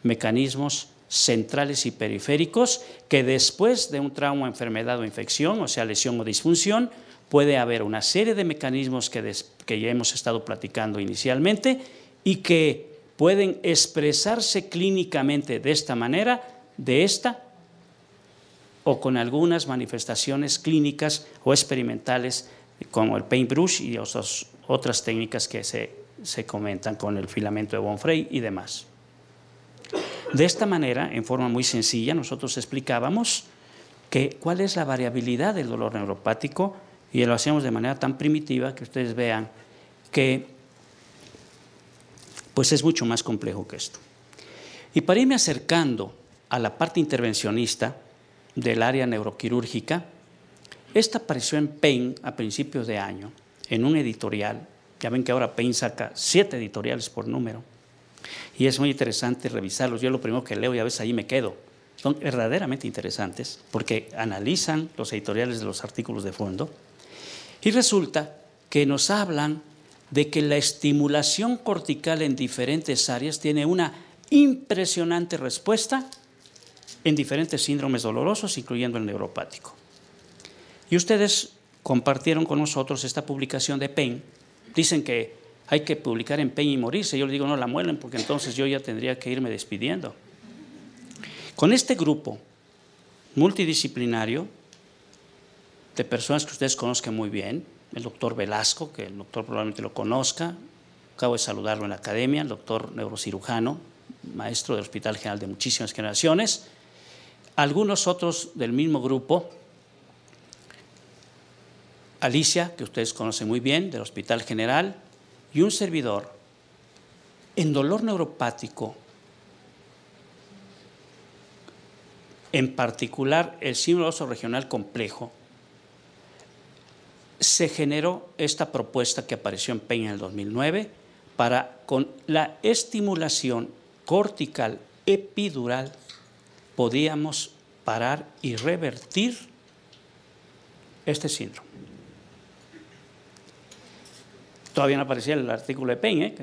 mecanismos centrales y periféricos, que después de un trauma, enfermedad o infección, o sea, lesión o disfunción, puede haber una serie de mecanismos que ya hemos estado platicando inicialmente y que pueden expresarse clínicamente de esta manera, o con algunas manifestaciones clínicas o experimentales como el paintbrush y otras técnicas que se comentan con el filamento de von Frey y demás. De esta manera, en forma muy sencilla, nosotros explicábamos cuál es la variabilidad del dolor neuropático y lo hacemos de manera tan primitiva que ustedes vean que pues es mucho más complejo que esto. Y para irme acercando a la parte intervencionista del área neuroquirúrgica, esta apareció en Pain a principios de año, en un editorial. Ya ven que ahora Pain saca 7 editoriales por número, y es muy interesante revisarlos. Yo lo primero que leo y a veces ahí me quedo. Son verdaderamente interesantes porque analizan los editoriales de los artículos de fondo, y resulta que nos hablan de que la estimulación cortical en diferentes áreas tiene una impresionante respuesta en diferentes síndromes dolorosos, incluyendo el neuropático. Y ustedes compartieron con nosotros esta publicación de Pain. Dicen que hay que publicar en Pain y morirse. Yo les digo, no la muelen, porque entonces yo ya tendría que irme despidiendo. Con este grupo multidisciplinario de personas que ustedes conozcan muy bien, el doctor Velasco, que el doctor probablemente lo conozca, acabo de saludarlo en la academia, el doctor neurocirujano, maestro del Hospital General de muchísimas generaciones, algunos otros del mismo grupo, Alicia, que ustedes conocen muy bien, del Hospital General, y un servidor, en dolor neuropático, en particular el síndrome doloroso regional complejo, se generó esta propuesta que apareció en Pain en el 2009 para, con la estimulación cortical epidural, podíamos parar y revertir este síndrome. Todavía no aparecía el artículo de Pain,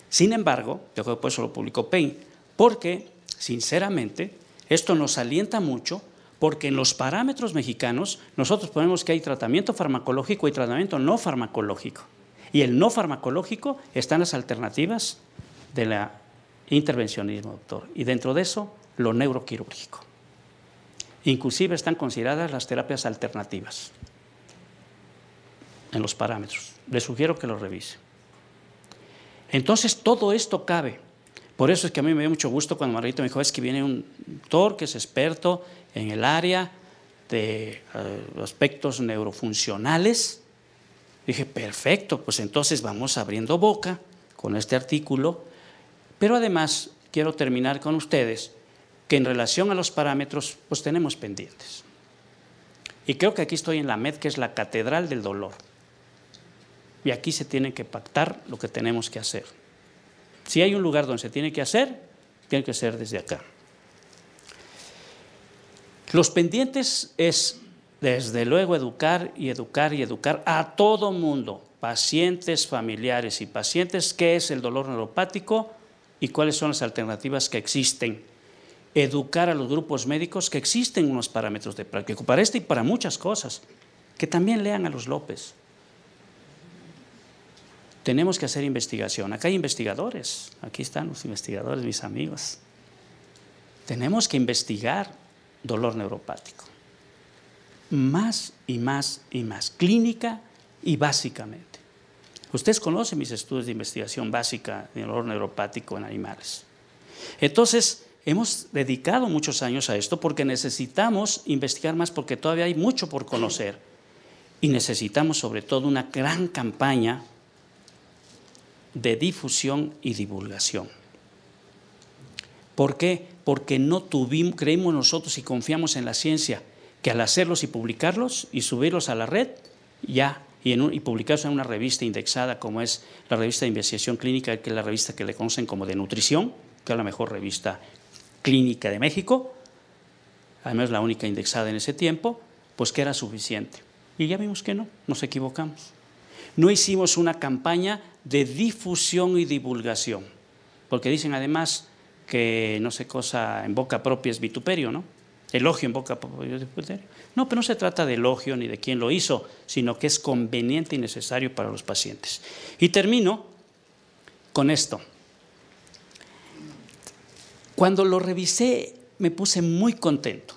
Sin embargo, yo creo que por eso lo publicó Pain, porque, sinceramente, esto nos alienta mucho, porque en los parámetros mexicanos nosotros ponemos que hay tratamiento farmacológico y tratamiento no farmacológico. Y el no farmacológico están las alternativas del intervencionismo, doctor. Y dentro de eso, lo neuroquirúrgico. Inclusive están consideradas las terapias alternativas en los parámetros. Les sugiero que lo revise. Entonces, todo esto cabe, Por eso es que a mí me dio mucho gusto cuando Margarita me dijo, es que viene un doctor que es experto en el área de aspectos neurofuncionales. Dije, perfecto, pues entonces vamos abriendo boca con este artículo, pero además quiero terminar con ustedes que en relación a los parámetros, pues tenemos pendientes. Y creo que aquí estoy en la MED, que es la catedral del dolor. Y aquí se tiene que pactar lo que tenemos que hacer. Si hay un lugar donde se tiene que ser desde acá. Los pendientes es, desde luego, educar y educar y educar a todo mundo, pacientes, familiares y pacientes, qué es el dolor neuropático y cuáles son las alternativas que existen. Educar a los grupos médicos que existen unos parámetros de práctica para esto y para muchas cosas, que también lean a los López. Tenemos que hacer investigación. Acá hay investigadores, aquí están los investigadores, mis amigos. Tenemos que investigar dolor neuropático. Más y más y más, clínica y básicamente. Ustedes conocen mis estudios de investigación básica de dolor neuropático en animales. Entonces, hemos dedicado muchos años a esto porque necesitamos investigar más, porque todavía hay mucho por conocer y necesitamos sobre todo una gran campaña de difusión y divulgación. ¿Por qué? Porque no creímos nosotros y confiamos en la ciencia que al hacerlos y publicarlos y subirlos a la red y publicarlos en una revista indexada como es la revista de investigación clínica, que es la revista que le conocen como de nutrición, que es la mejor revista clínica de México, además la única indexada en ese tiempo, pues que era suficiente. Y ya vimos que no, nos equivocamos. No hicimos una campaña de difusión y divulgación, porque dicen además que no sé cosa en boca propia es vituperio, ¿no? Elogio en boca propia es vituperio. No, pero no se trata de elogio ni de quién lo hizo, sino que es conveniente y necesario para los pacientes. Y termino con esto. Cuando lo revisé me puse muy contento,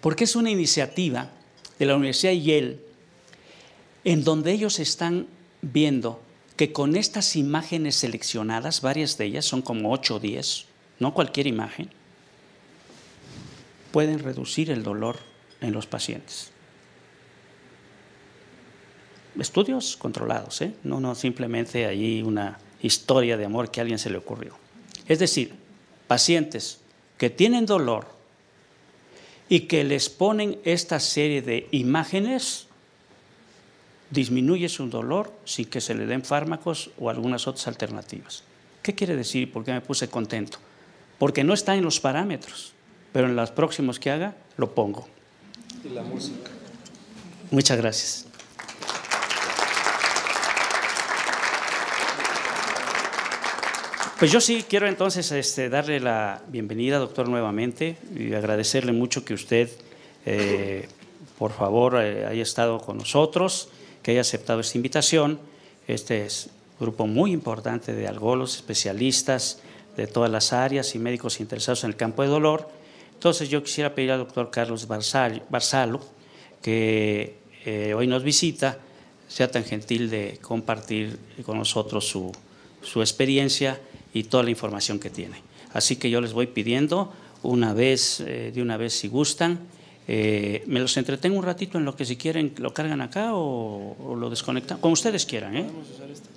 porque es una iniciativa de la Universidad de Yale en donde ellos están viendo que con estas imágenes seleccionadas, varias de ellas, son como 8 o 10, no cualquier imagen, pueden reducir el dolor en los pacientes. Estudios controlados, no simplemente allí una historia de amor que a alguien se le ocurrió. Es decir, pacientes que tienen dolor y que les ponen esta serie de imágenes, disminuye su dolor sin que se le den fármacos o algunas otras alternativas. ¿Qué quiere decir? ¿Por qué me puse contento? Porque no está en los parámetros, pero en los próximos que haga lo pongo. Y la música. Muchas gracias. Pues yo sí quiero entonces darle la bienvenida, doctor, nuevamente y agradecerle mucho que usted, por favor, haya estado con nosotros, que haya aceptado esta invitación. Este es un grupo muy importante de algólogos, especialistas de todas las áreas y médicos interesados en el campo de dolor. Entonces yo quisiera pedir al doctor Carlos Barzalo, que hoy nos visita, sea tan gentil de compartir con nosotros su experiencia y toda la información que tiene. Así que yo les voy pidiendo de una vez si gustan, me los entretengo un ratito en lo que si quieren lo cargan acá o lo desconectan, como ustedes quieran. ¿Podemos usar esta?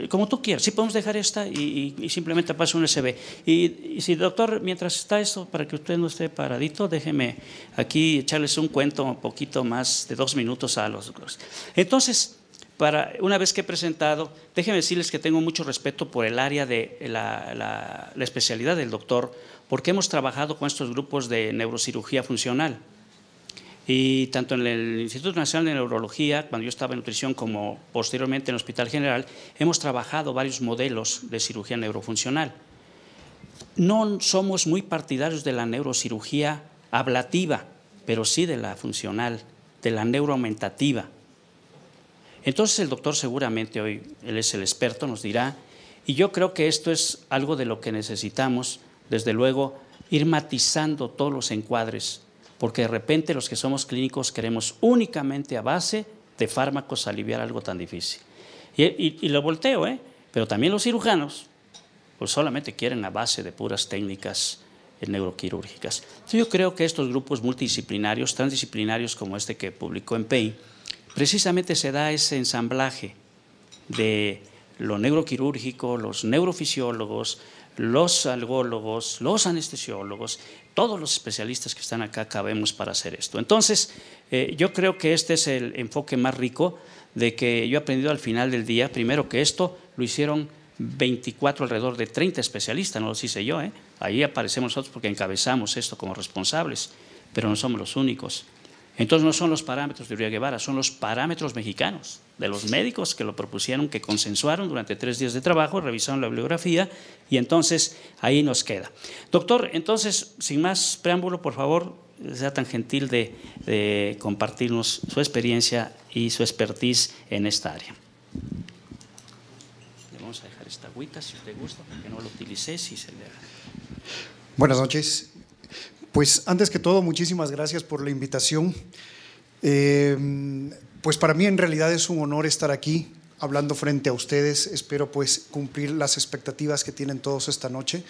Como tú quieras, sí podemos dejar esta y simplemente paso un USB. Y si, doctor, mientras está esto, para que usted no esté paradito, déjeme aquí echarles un cuento un poquito más de 2 minutos a los doctores. Entonces, una vez que he presentado, déjenme decirles que tengo mucho respeto por el área de la especialidad del doctor, porque hemos trabajado con estos grupos de neurocirugía funcional. Y tanto en el Instituto Nacional de Neurología, cuando yo estaba en nutrición, como posteriormente en el Hospital General, hemos trabajado varios modelos de cirugía neurofuncional. No somos muy partidarios de la neurocirugía ablativa, pero sí de la funcional, de la neuroaumentativa. Entonces el doctor seguramente hoy, él es el experto, nos dirá, y yo creo que esto es algo de lo que necesitamos, desde luego, ir matizando todos los encuadres, porque de repente los que somos clínicos queremos únicamente a base de fármacos aliviar algo tan difícil. Y lo volteo, pero también los cirujanos o solamente quieren a base de puras técnicas neuroquirúrgicas. Entonces yo creo que estos grupos multidisciplinarios, transdisciplinarios como este que publicó en PEI, precisamente se da ese ensamblaje de lo neuroquirúrgico, los neurofisiólogos, los algólogos, los anestesiólogos, todos los especialistas que están acá cabemos para hacer esto. Entonces, yo creo que este es el enfoque más rico de que yo he aprendido al final del día, primero que esto lo hicieron 24, alrededor de 30 especialistas, no lo hice yo, ahí aparecemos nosotros porque encabezamos esto como responsables, pero no somos los únicos. Entonces no son los parámetros de Uribe Guevara, son los parámetros mexicanos, de los médicos que lo propusieron, que consensuaron durante 3 días de trabajo, revisaron la bibliografía y entonces ahí nos queda. Doctor, entonces, sin más preámbulo, por favor, sea tan gentil de compartirnos su experiencia y su expertise en esta área. Le vamos a dejar esta agüita, si usted gusta, porque no lo utilicé, si se le haga. Buenas noches. Pues antes que todo, muchísimas gracias por la invitación. Pues para mí en realidad es un honor estar aquí hablando frente a ustedes. Espero pues cumplir las expectativas que tienen todos esta noche.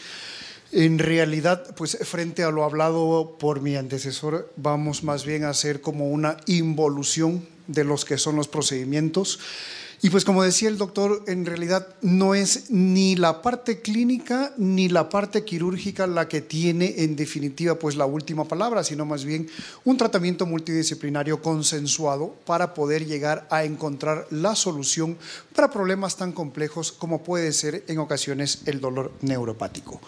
En realidad, pues frente a lo hablado por mi antecesor, vamos más bien a hacer como una involución de los que son los procedimientos. Y pues como decía el doctor, en realidad no es ni la parte clínica ni la parte quirúrgica la que tiene en definitiva pues la última palabra, sino más bien un tratamiento multidisciplinario consensuado para poder llegar a encontrar la solución para problemas tan complejos como puede ser en ocasiones el dolor neuropático.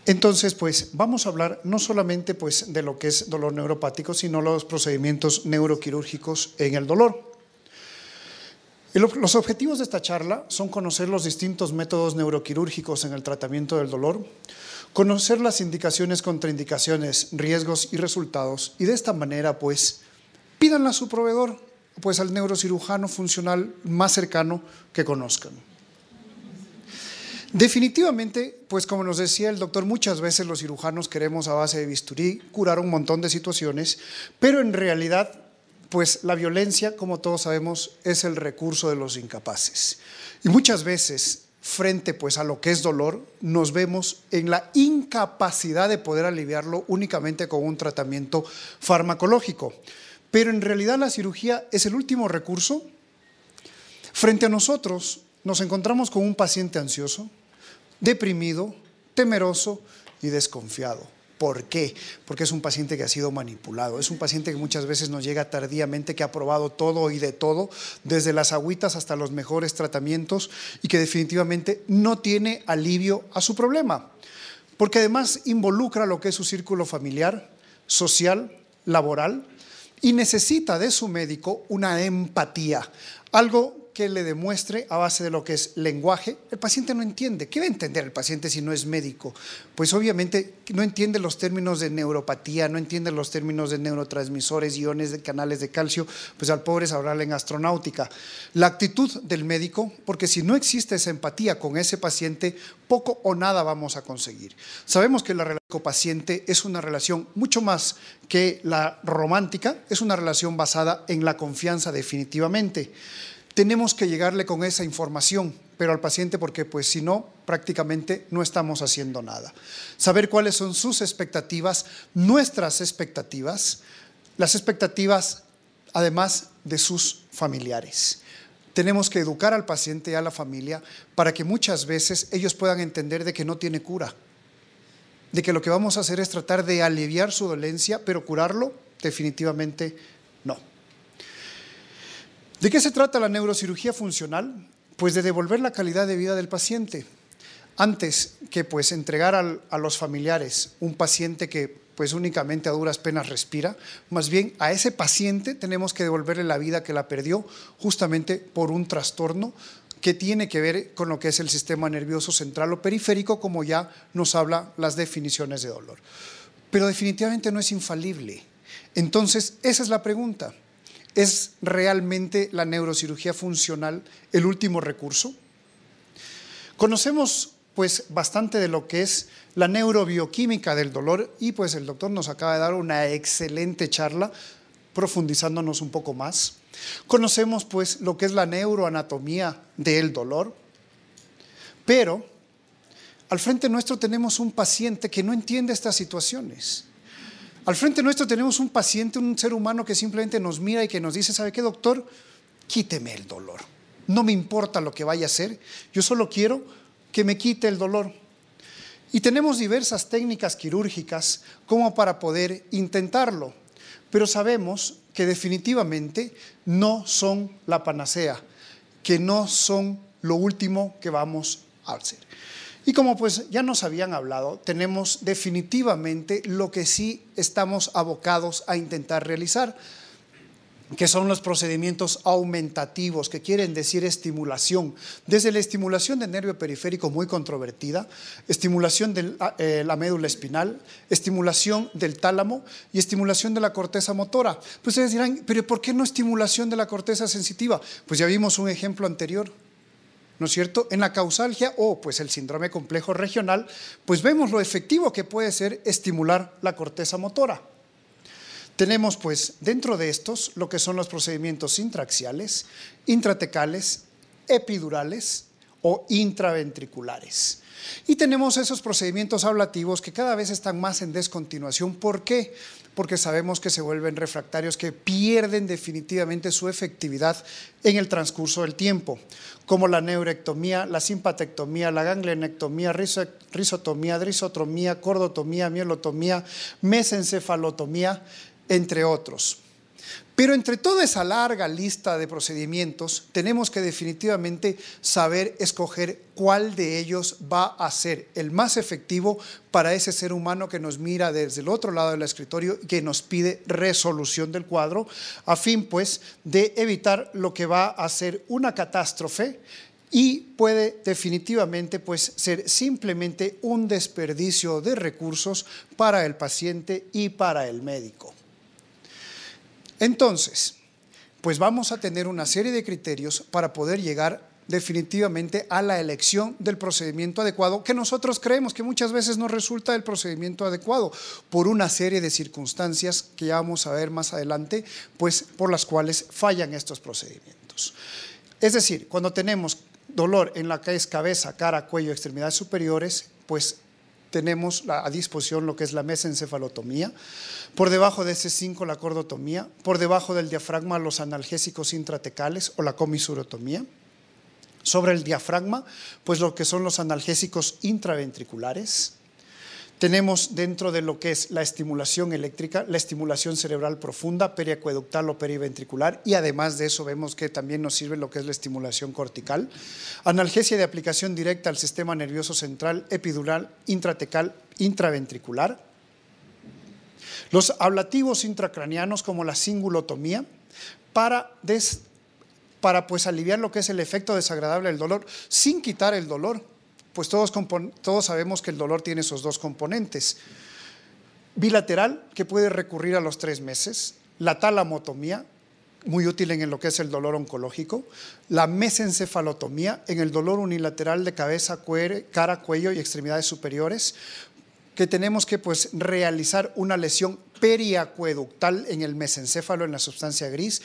Entonces, pues vamos a hablar no solamente pues de lo que es dolor neuropático, sino los procedimientos neuroquirúrgicos en el dolor. Los objetivos de esta charla son conocer los distintos métodos neuroquirúrgicos en el tratamiento del dolor, conocer las indicaciones, contraindicaciones, riesgos y resultados, y de esta manera pues pídanle a su proveedor, pues al neurocirujano funcional más cercano que conozcan. Definitivamente, pues como nos decía el doctor, muchas veces los cirujanos queremos a base de bisturí curar un montón de situaciones, pero en realidad, pues la violencia, como todos sabemos, es el recurso de los incapaces. Y muchas veces, frente pues a lo que es dolor, nos vemos en la incapacidad de poder aliviarlo únicamente con un tratamiento farmacológico. Pero en realidad la cirugía es el último recurso. Frente a nosotros nos encontramos con un paciente ansioso, deprimido, temeroso y desconfiado. ¿Por qué? Porque es un paciente que ha sido manipulado, es un paciente que muchas veces nos llega tardíamente, que ha probado todo y de todo, desde las agüitas hasta los mejores tratamientos y que definitivamente no tiene alivio a su problema, porque además involucra lo que es su círculo familiar, social, laboral y necesita de su médico una empatía, algo que le demuestre a base de lo que es lenguaje. El paciente no entiende. ¿Qué va a entender el paciente si no es médico? Pues obviamente no entiende los términos de neuropatía, no entiende los términos de neurotransmisores, iones de canales de calcio, pues al pobre es hablarle en astronáutica. La actitud del médico, porque si no existe esa empatía con ese paciente, poco o nada vamos a conseguir. Sabemos que la relación con paciente es una relación mucho más que la romántica, es una relación basada en la confianza definitivamente. Tenemos que llegarle con esa información, pero al paciente, porque pues si no, prácticamente no estamos haciendo nada. Saber cuáles son sus expectativas, nuestras expectativas, las expectativas además de sus familiares. Tenemos que educar al paciente y a la familia para que muchas veces ellos puedan entender de que no tiene cura, de que lo que vamos a hacer es tratar de aliviar su dolencia, pero curarlo definitivamente no. ¿De qué se trata la neurocirugía funcional? Pues de devolver la calidad de vida del paciente. Antes que pues entregar a los familiares un paciente que pues únicamente a duras penas respira, más bien a ese paciente tenemos que devolverle la vida que la perdió justamente por un trastorno que tiene que ver con lo que es el sistema nervioso central o periférico, como ya nos habla las definiciones de dolor. Pero definitivamente no es infalible. Entonces, esa es la pregunta. ¿Es realmente la neurocirugía funcional el último recurso? Conocemos pues bastante de lo que es la neurobioquímica del dolor y pues el doctor nos acaba de dar una excelente charla profundizándonos un poco más. Conocemos pues lo que es la neuroanatomía del dolor, pero al frente nuestro tenemos un paciente que no entiende estas situaciones. Al frente nuestro tenemos un paciente, un ser humano que simplemente nos mira y que nos dice, ¿sabe qué, doctor? Quíteme el dolor. No me importa lo que vaya a hacer, yo solo quiero que me quite el dolor. Y tenemos diversas técnicas quirúrgicas como para poder intentarlo, pero sabemos que definitivamente no son la panacea, que no son lo último que vamos a hacer. Y como pues ya nos habían hablado, tenemos definitivamente lo que sí estamos abocados a intentar realizar, que son los procedimientos aumentativos, que quieren decir estimulación, desde la estimulación del nervio periférico muy controvertida, estimulación de la médula espinal, estimulación del tálamo y estimulación de la corteza motora. Pues ustedes dirán, pero ¿por qué no estimulación de la corteza sensitiva? Pues ya vimos un ejemplo anterior, ¿no es cierto? En la causalgia o pues el síndrome complejo regional, pues vemos lo efectivo que puede ser estimular la corteza motora. Tenemos pues dentro de estos lo que son los procedimientos intraaxiales, intratecales, epidurales o intraventriculares. Y tenemos esos procedimientos ablativos que cada vez están más en descontinuación. ¿Por qué? Porque sabemos que se vuelven refractarios, que pierden definitivamente su efectividad en el transcurso del tiempo, como la neurectomía, la simpatectomía, la ganglionectomía, rizotomía, drisotomía, cordotomía, mielotomía, mesencefalotomía, entre otros. Pero entre toda esa larga lista de procedimientos, tenemos que definitivamente saber escoger cuál de ellos va a ser el más efectivo para ese ser humano que nos mira desde el otro lado del escritorio y que nos pide resolución del cuadro, a fin pues de evitar lo que va a ser una catástrofe y puede definitivamente pues ser simplemente un desperdicio de recursos para el paciente y para el médico. Entonces, pues vamos a tener una serie de criterios para poder llegar definitivamente a la elección del procedimiento adecuado, que nosotros creemos que muchas veces no resulta el procedimiento adecuado por una serie de circunstancias que ya vamos a ver más adelante, pues por las cuales fallan estos procedimientos. Es decir, cuando tenemos dolor en la que es cabeza, cara, cuello, extremidades superiores, pues tenemos a disposición lo que es la mesencefalotomía, por debajo de C5 la cordotomía, por debajo del diafragma los analgésicos intratecales o la comisurotomía, sobre el diafragma pues lo que son los analgésicos intraventriculares. Tenemos dentro de lo que es la estimulación eléctrica, la estimulación cerebral profunda, periacueductal o periventricular, y además de eso vemos que también nos sirve lo que es la estimulación cortical. Analgesia de aplicación directa al sistema nervioso central, epidural, intratecal, intraventricular. Los ablativos intracranianos como la cingulotomía para pues aliviar lo que es el efecto desagradable del dolor sin quitar el dolor. Pues todos sabemos que el dolor tiene esos dos componentes. Bilateral, que puede recurrir a los 3 meses, la talamotomía, muy útil en lo que es el dolor oncológico, la mesencefalotomía en el dolor unilateral de cabeza, cara, cuello y extremidades superiores, que tenemos que pues realizar una lesión periacueductal en el mesencéfalo, en la sustancia gris,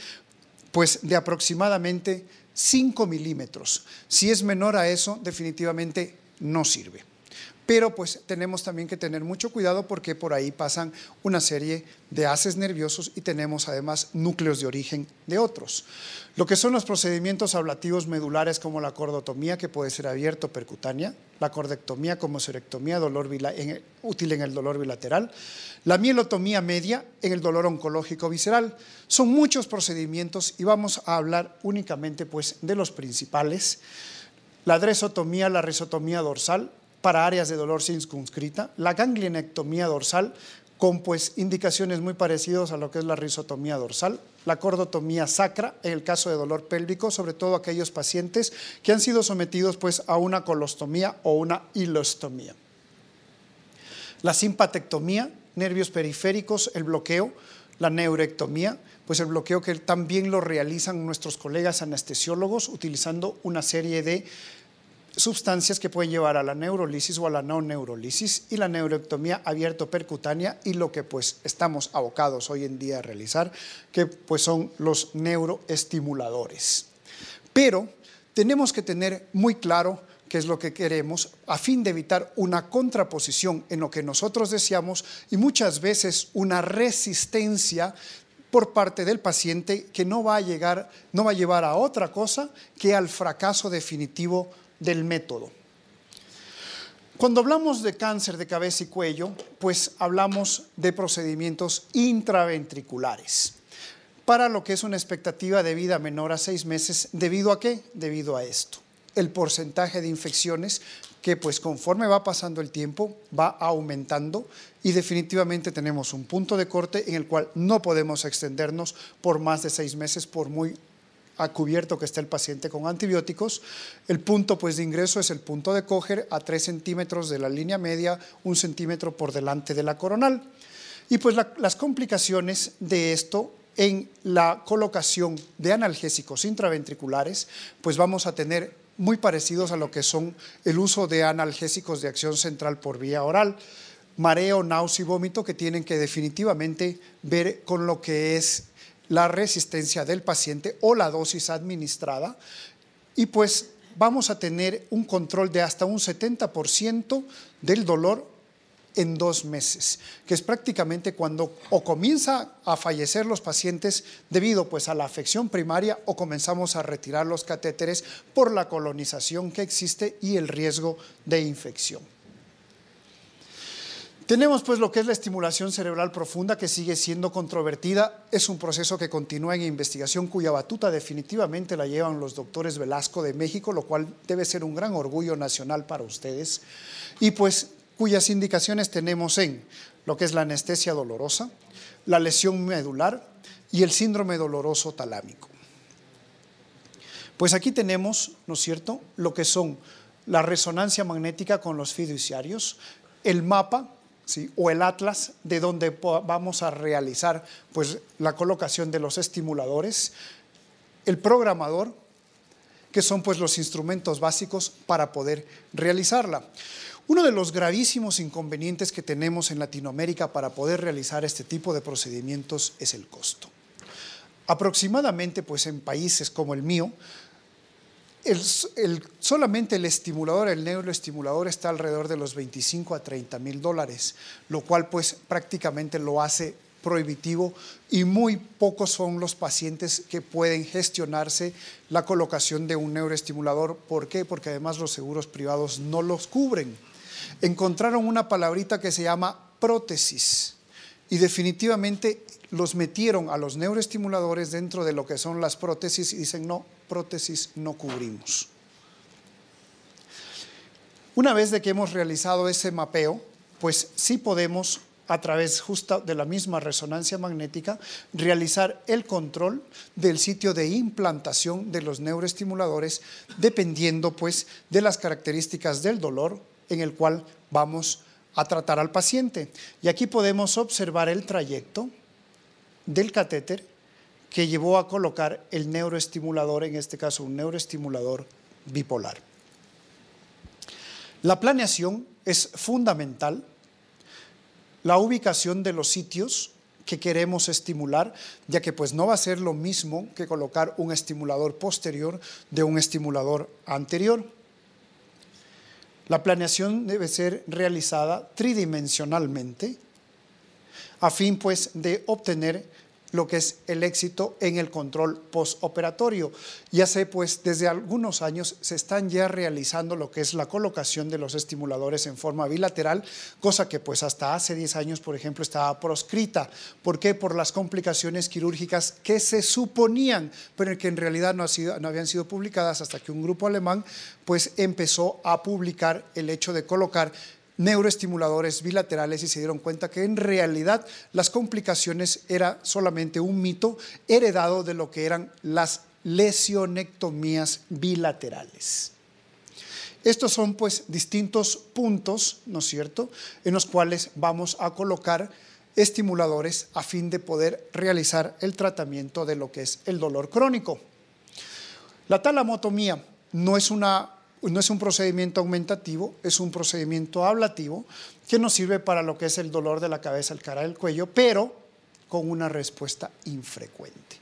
pues de aproximadamente 5 milímetros. Si es menor a eso, definitivamente no sirve. Pero pues tenemos también que tener mucho cuidado porque por ahí pasan una serie de haces nerviosos y tenemos además núcleos de origen de otros. Lo que son los procedimientos ablativos medulares como la cordotomía, que puede ser abierto percutánea, la cordectomía como cerectomía, útil en el dolor bilateral, la mielotomía media en el dolor oncológico visceral. Son muchos procedimientos y vamos a hablar únicamente pues de los principales. La dresotomía, la rizotomía dorsal para áreas de dolor circunscrita, la ganglionectomía dorsal con pues indicaciones muy parecidas a lo que es la rizotomía dorsal, la cordotomía sacra en el caso de dolor pélvico, sobre todo aquellos pacientes que han sido sometidos pues a una colostomía o una hilostomía. La simpatectomía, nervios periféricos, el bloqueo, la neurectomía, pues el bloqueo que también lo realizan nuestros colegas anestesiólogos utilizando una serie de sustancias que pueden llevar a la neurolisis o a la no neurolisis y la neuroectomía abierto-percutánea y lo que pues estamos abocados hoy en día a realizar, que pues son los neuroestimuladores. Pero tenemos que tener muy claro qué es lo que queremos a fin de evitar una contraposición en lo que nosotros deseamos y muchas veces una resistencia por parte del paciente que no va a llevar a otra cosa que al fracaso definitivo del método. Cuando hablamos de cáncer de cabeza y cuello, pues hablamos de procedimientos intraventriculares para lo que es una expectativa de vida menor a 6 meses. ¿Debido a qué? Debido a esto. El porcentaje de infecciones que pues conforme va pasando el tiempo va aumentando y definitivamente tenemos un punto de corte en el cual no podemos extendernos por más de 6 meses por muy a cubierto que esté el paciente con antibióticos. El punto pues de ingreso es el punto de Kocher a 3 centímetros de la línea media, 1 centímetro por delante de la coronal. Y pues las complicaciones de esto en la colocación de analgésicos intraventriculares, pues vamos a tener muy parecidos a lo que son el uso de analgésicos de acción central por vía oral, mareo, náusea y vómito, que tienen que definitivamente ver con lo que es la resistencia del paciente o la dosis administrada, y pues vamos a tener un control de hasta un 70% del dolor en 2 meses, que es prácticamente cuando o comienza a fallecer los pacientes debido pues a la afección primaria o comenzamos a retirar los catéteres por la colonización que existe y el riesgo de infección. Tenemos pues lo que es la estimulación cerebral profunda, que sigue siendo controvertida. Es un proceso que continúa en investigación, cuya batuta definitivamente la llevan los doctores Velasco de México, lo cual debe ser un gran orgullo nacional para ustedes, y pues cuyas indicaciones tenemos en lo que es la anestesia dolorosa, la lesión medular y el síndrome doloroso talámico. Pues aquí tenemos, ¿no es cierto?, lo que son la resonancia magnética con los fiduciarios, el mapa, ¿sí?, o el atlas de donde vamos a realizar pues la colocación de los estimuladores, el programador, que son pues los instrumentos básicos para poder realizarla. Uno de los gravísimos inconvenientes que tenemos en Latinoamérica para poder realizar este tipo de procedimientos es el costo. Aproximadamente pues en países como el mío, solamente el estimulador, el neuroestimulador, está alrededor de los 25 a 30 mil dólares, lo cual pues prácticamente lo hace prohibitivo y muy pocos son los pacientes que pueden gestionarse la colocación de un neuroestimulador. ¿Por qué? Porque además los seguros privados no los cubren. Encontraron una palabrita que se llama prótesis y definitivamente los metieron a los neuroestimuladores dentro de lo que son las prótesis y dicen no, prótesis no cubrimos. Una vez de que hemos realizado ese mapeo, pues sí podemos, a través justo de la misma resonancia magnética, realizar el control del sitio de implantación de los neuroestimuladores, dependiendo pues de las características del dolor en el cual vamos a tratar al paciente. Y aquí podemos observar el trayecto del catéter que llevó a colocar el neuroestimulador, en este caso un neuroestimulador bipolar. La planeación es fundamental, la ubicación de los sitios que queremos estimular, ya que pues no va a ser lo mismo que colocar un estimulador posterior de un estimulador anterior. La planeación debe ser realizada tridimensionalmente a fin pues de obtener lo que es el éxito en el control postoperatorio. Ya sé pues desde algunos años se están ya realizando lo que es la colocación de los estimuladores en forma bilateral, cosa que pues hasta hace 10 años por ejemplo estaba proscrita. ¿Por qué? Por las complicaciones quirúrgicas que se suponían, pero que en realidad no habían sido publicadas hasta que un grupo alemán pues empezó a publicar el hecho de colocar neuroestimuladores bilaterales y se dieron cuenta que en realidad las complicaciones era solamente un mito heredado de lo que eran las lesionectomías bilaterales. Estos son pues distintos puntos, ¿no es cierto?, en los cuales vamos a colocar estimuladores a fin de poder realizar el tratamiento de lo que es el dolor crónico. La talamotomía no es una no es un procedimiento aumentativo, es un procedimiento ablativo que nos sirve para lo que es el dolor de la cabeza, el cara del cuello, pero con una respuesta infrecuente.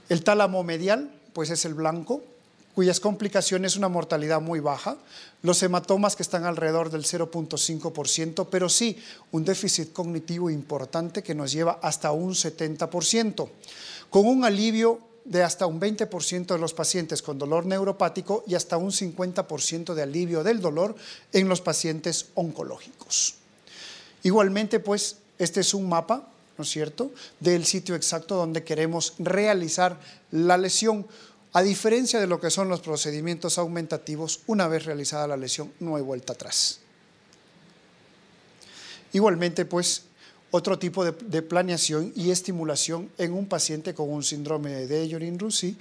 El tálamo medial, pues es el blanco, cuyas complicaciones es una mortalidad muy baja, los hematomas que están alrededor del 0.5%, pero sí un déficit cognitivo importante que nos lleva hasta un 70%, con un alivio de hasta un 20% de los pacientes con dolor neuropático y hasta un 50% de alivio del dolor en los pacientes oncológicos. Igualmente, pues, este es un mapa, ¿no es cierto?, del sitio exacto donde queremos realizar la lesión. A diferencia de lo que son los procedimientos aumentativos, una vez realizada la lesión no hay vuelta atrás. Igualmente, pues, otro tipo de planeación y estimulación en un paciente con un síndrome de Dejerine-Roussy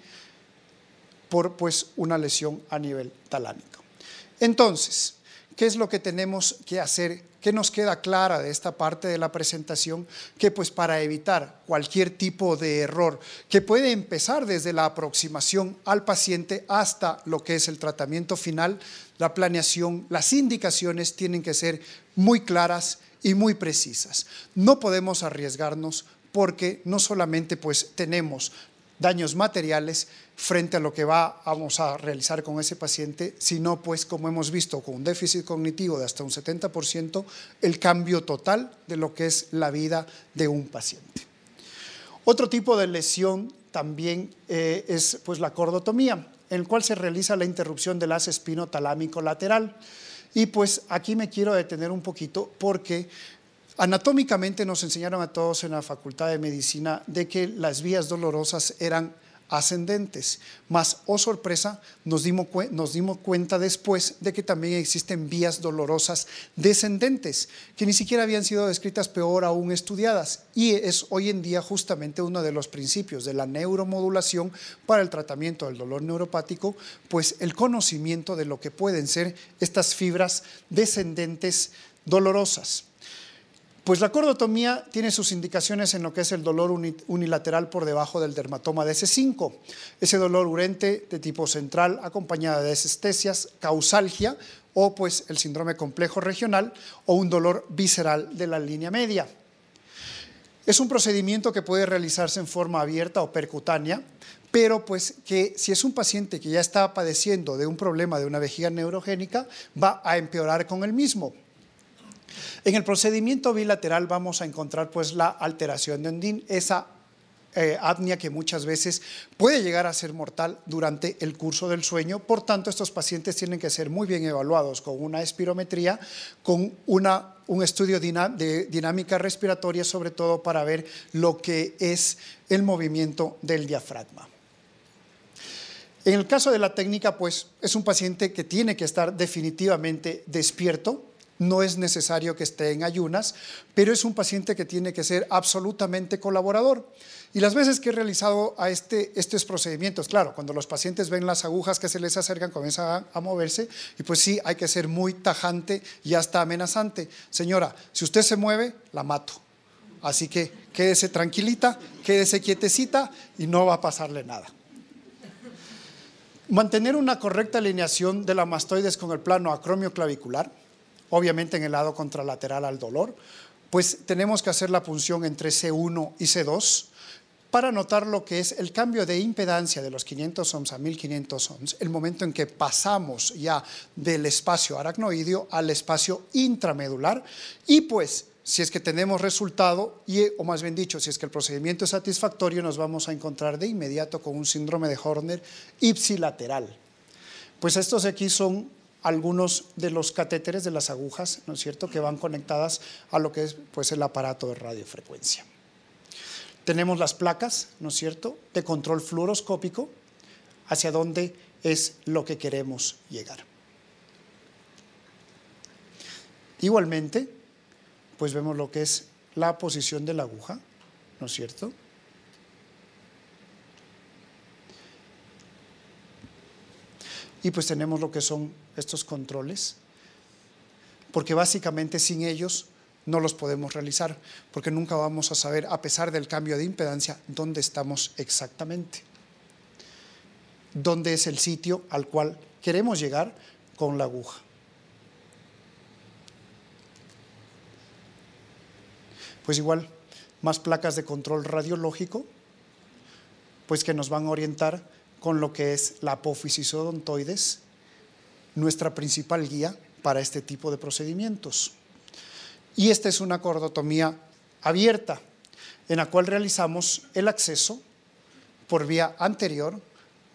por pues una lesión a nivel talámico. Entonces, ¿qué es lo que tenemos que hacer? ¿Qué nos queda clara de esta parte de la presentación? Que pues para evitar cualquier tipo de error que puede empezar desde la aproximación al paciente hasta lo que es el tratamiento final, la planeación, las indicaciones tienen que ser muy claras y muy precisas. No podemos arriesgarnos porque no solamente pues tenemos daños materiales frente a lo que vamos a realizar con ese paciente, sino pues como hemos visto con un déficit cognitivo de hasta un 70%, el cambio total de lo que es la vida de un paciente. Otro tipo de lesión también es pues la cordotomía, en el cual se realiza la interrupción del haz espinotalámico lateral. Y pues aquí me quiero detener un poquito porque anatómicamente nos enseñaron a todos en la Facultad de Medicina de que las vías dolorosas eran ascendentes, mas, oh sorpresa, nos dimos cuenta después de que también existen vías dolorosas descendentes, que ni siquiera habían sido descritas, peor aún estudiadas, y es hoy en día justamente uno de los principios de la neuromodulación para el tratamiento del dolor neuropático, pues el conocimiento de lo que pueden ser estas fibras descendentes dolorosas. Pues la cordotomía tiene sus indicaciones en lo que es el dolor unilateral por debajo del dermatoma de DC5, ese dolor urente de tipo central acompañado de desestesias, causalgia o pues el síndrome complejo regional o un dolor visceral de la línea media. Es un procedimiento que puede realizarse en forma abierta o percutánea, pero pues que si es un paciente que ya está padeciendo de un problema de una vejiga neurogénica, va a empeorar con el mismo. En el procedimiento bilateral vamos a encontrar pues la alteración de Undine, esa apnea que muchas veces puede llegar a ser mortal durante el curso del sueño. Por tanto, estos pacientes tienen que ser muy bien evaluados con una espirometría, con un estudio de dinámica respiratoria, sobre todo para ver lo que es el movimiento del diafragma. En el caso de la técnica, pues es un paciente que tiene que estar definitivamente despierto. No es necesario que esté en ayunas, pero es un paciente que tiene que ser absolutamente colaborador. Y las veces que he realizado estos procedimientos, claro, cuando los pacientes ven las agujas que se les acercan, comienzan a moverse, y pues sí, hay que ser muy tajante y hasta amenazante. Señora, si usted se mueve, la mato. Así que quédese tranquilita, quédese quietecita y no va a pasarle nada. Mantener una correcta alineación de la mastoides con el plano acromioclavicular, obviamente en el lado contralateral al dolor, pues tenemos que hacer la punción entre C1 y C2 para notar lo que es el cambio de impedancia de los 500 ohms a 1500 ohms, el momento en que pasamos ya del espacio aracnoideo al espacio intramedular, y pues si es que tenemos resultado, o más bien dicho, si es que el procedimiento es satisfactorio, nos vamos a encontrar de inmediato con un síndrome de Horner ipsilateral. Pues estos de aquí son algunos de los catéteres de las agujas, ¿no es cierto?, que van conectadas a lo que es pues el aparato de radiofrecuencia. Tenemos las placas, ¿no es cierto?, de control fluoroscópico, hacia dónde es lo que queremos llegar. Igualmente, pues vemos lo que es la posición de la aguja, ¿no es cierto?, y pues tenemos lo que son estos controles, porque básicamente sin ellos no los podemos realizar, porque nunca vamos a saber, a pesar del cambio de impedancia, dónde estamos exactamente, dónde es el sitio al cual queremos llegar con la aguja. Pues igual, más placas de control radiológico, pues que nos van a orientar con lo que es la apófisis odontoides, nuestra principal guía para este tipo de procedimientos. Y esta es una cordotomía abierta, en la cual realizamos el acceso por vía anterior,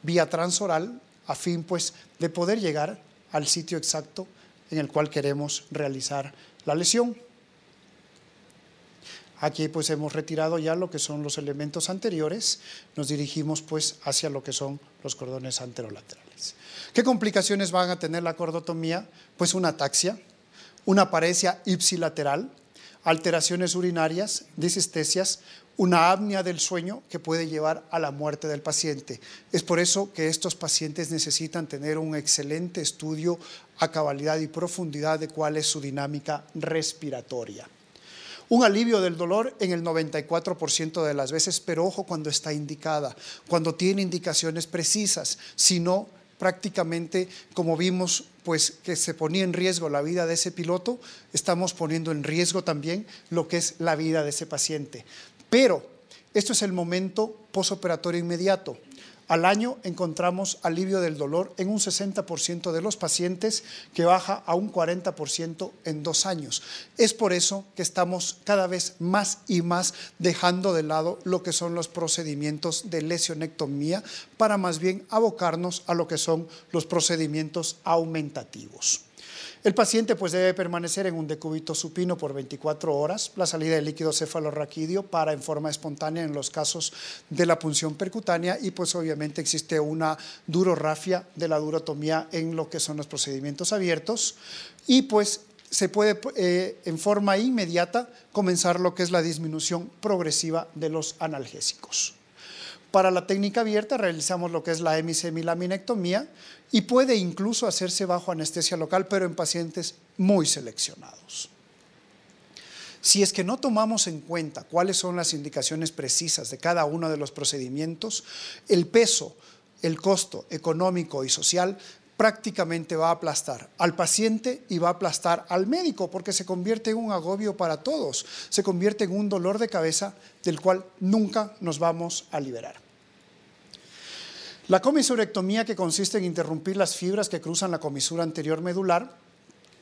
vía transoral, a fin pues de poder llegar al sitio exacto en el cual queremos realizar la lesión. Aquí pues hemos retirado ya lo que son los elementos anteriores, nos dirigimos pues hacia lo que son los cordones anterolaterales. ¿Qué complicaciones van a tener la cordotomía? Pues una ataxia, una paresia ipsilateral, alteraciones urinarias, disestesias, una apnea del sueño que puede llevar a la muerte del paciente. Es por eso que estos pacientes necesitan tener un excelente estudio a cabalidad y profundidad de cuál es su dinámica respiratoria. Un alivio del dolor en el 94% de las veces, pero ojo cuando está indicada, cuando tiene indicaciones precisas, si no prácticamente, como vimos, pues que se ponía en riesgo la vida de ese piloto, estamos poniendo en riesgo también lo que es la vida de ese paciente. Pero esto es el momento posoperatorio inmediato. Al año encontramos alivio del dolor en un 60% de los pacientes, que baja a un 40% en 2 años. Es por eso que estamos cada vez más y más dejando de lado lo que son los procedimientos de lesionectomía para más bien abocarnos a lo que son los procedimientos aumentativos. El paciente pues debe permanecer en un decúbito supino por 24 horas, la salida de líquido cefalorraquídeo para en forma espontánea en los casos de la punción percutánea, y pues obviamente existe una durorrafia de la durotomía en lo que son los procedimientos abiertos, y pues se puede en forma inmediata comenzar lo que es la disminución progresiva de los analgésicos. Para la técnica abierta realizamos lo que es la hemisemilaminectomía y puede incluso hacerse bajo anestesia local, pero en pacientes muy seleccionados. Si es que no tomamos en cuenta cuáles son las indicaciones precisas de cada uno de los procedimientos, el peso, el costo económico y social prácticamente va a aplastar al paciente y va a aplastar al médico, porque se convierte en un agobio para todos, se convierte en un dolor de cabeza del cual nunca nos vamos a liberar. La comisurectomía, que consiste en interrumpir las fibras que cruzan la comisura anterior medular,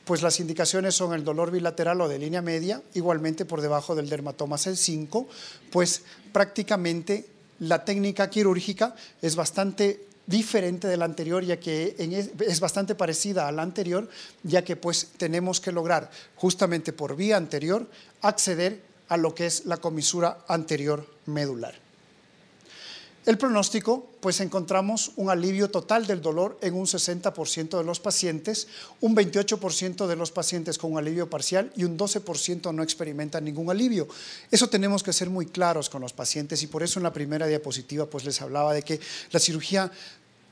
pues las indicaciones son el dolor bilateral o de línea media, igualmente por debajo del dermatoma C5, pues prácticamente la técnica quirúrgica es bastante diferente de la anterior, ya que es bastante parecida a la anterior, ya que pues tenemos que lograr justamente por vía anterior acceder a lo que es la comisura anterior medular. El pronóstico, pues encontramos un alivio total del dolor en un 60% de los pacientes, un 28% de los pacientes con un alivio parcial y un 12% no experimentan ningún alivio. Eso tenemos que ser muy claros con los pacientes, y por eso en la primera diapositiva pues les hablaba de que la cirugía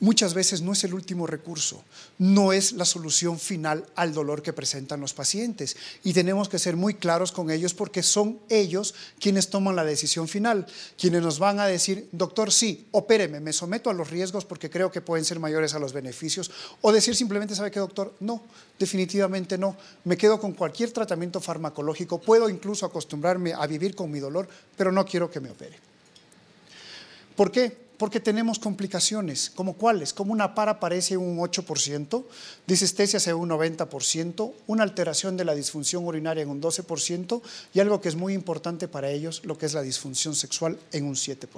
muchas veces no es el último recurso, no es la solución final al dolor que presentan los pacientes, y tenemos que ser muy claros con ellos, porque son ellos quienes toman la decisión final, quienes nos van a decir: doctor, sí, opéreme, me someto a los riesgos porque creo que pueden ser mayores a los beneficios, o decir simplemente: ¿sabe qué, doctor? No, definitivamente no, me quedo con cualquier tratamiento farmacológico, puedo incluso acostumbrarme a vivir con mi dolor, pero no quiero que me opere. ¿Por qué? Porque tenemos complicaciones, ¿como cuáles? Como una paraparesia en un 8%, disestesias en un 90%, una alteración de la disfunción urinaria en un 12%, y algo que es muy importante para ellos, lo que es la disfunción sexual, en un 7%.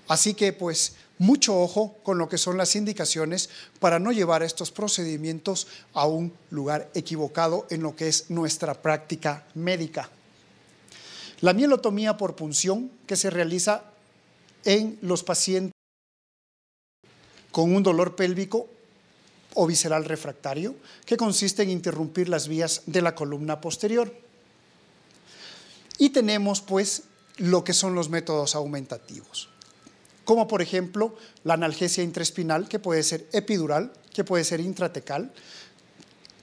Así que pues mucho ojo con lo que son las indicaciones para no llevar estos procedimientos a un lugar equivocado en lo que es nuestra práctica médica. La mielotomía por punción, que se realiza en los pacientes con un dolor pélvico o visceral refractario, que consiste en interrumpir las vías de la columna posterior. Y tenemos pues lo que son los métodos aumentativos, como por ejemplo la analgesia intraespinal, que puede ser epidural, que puede ser intratecal,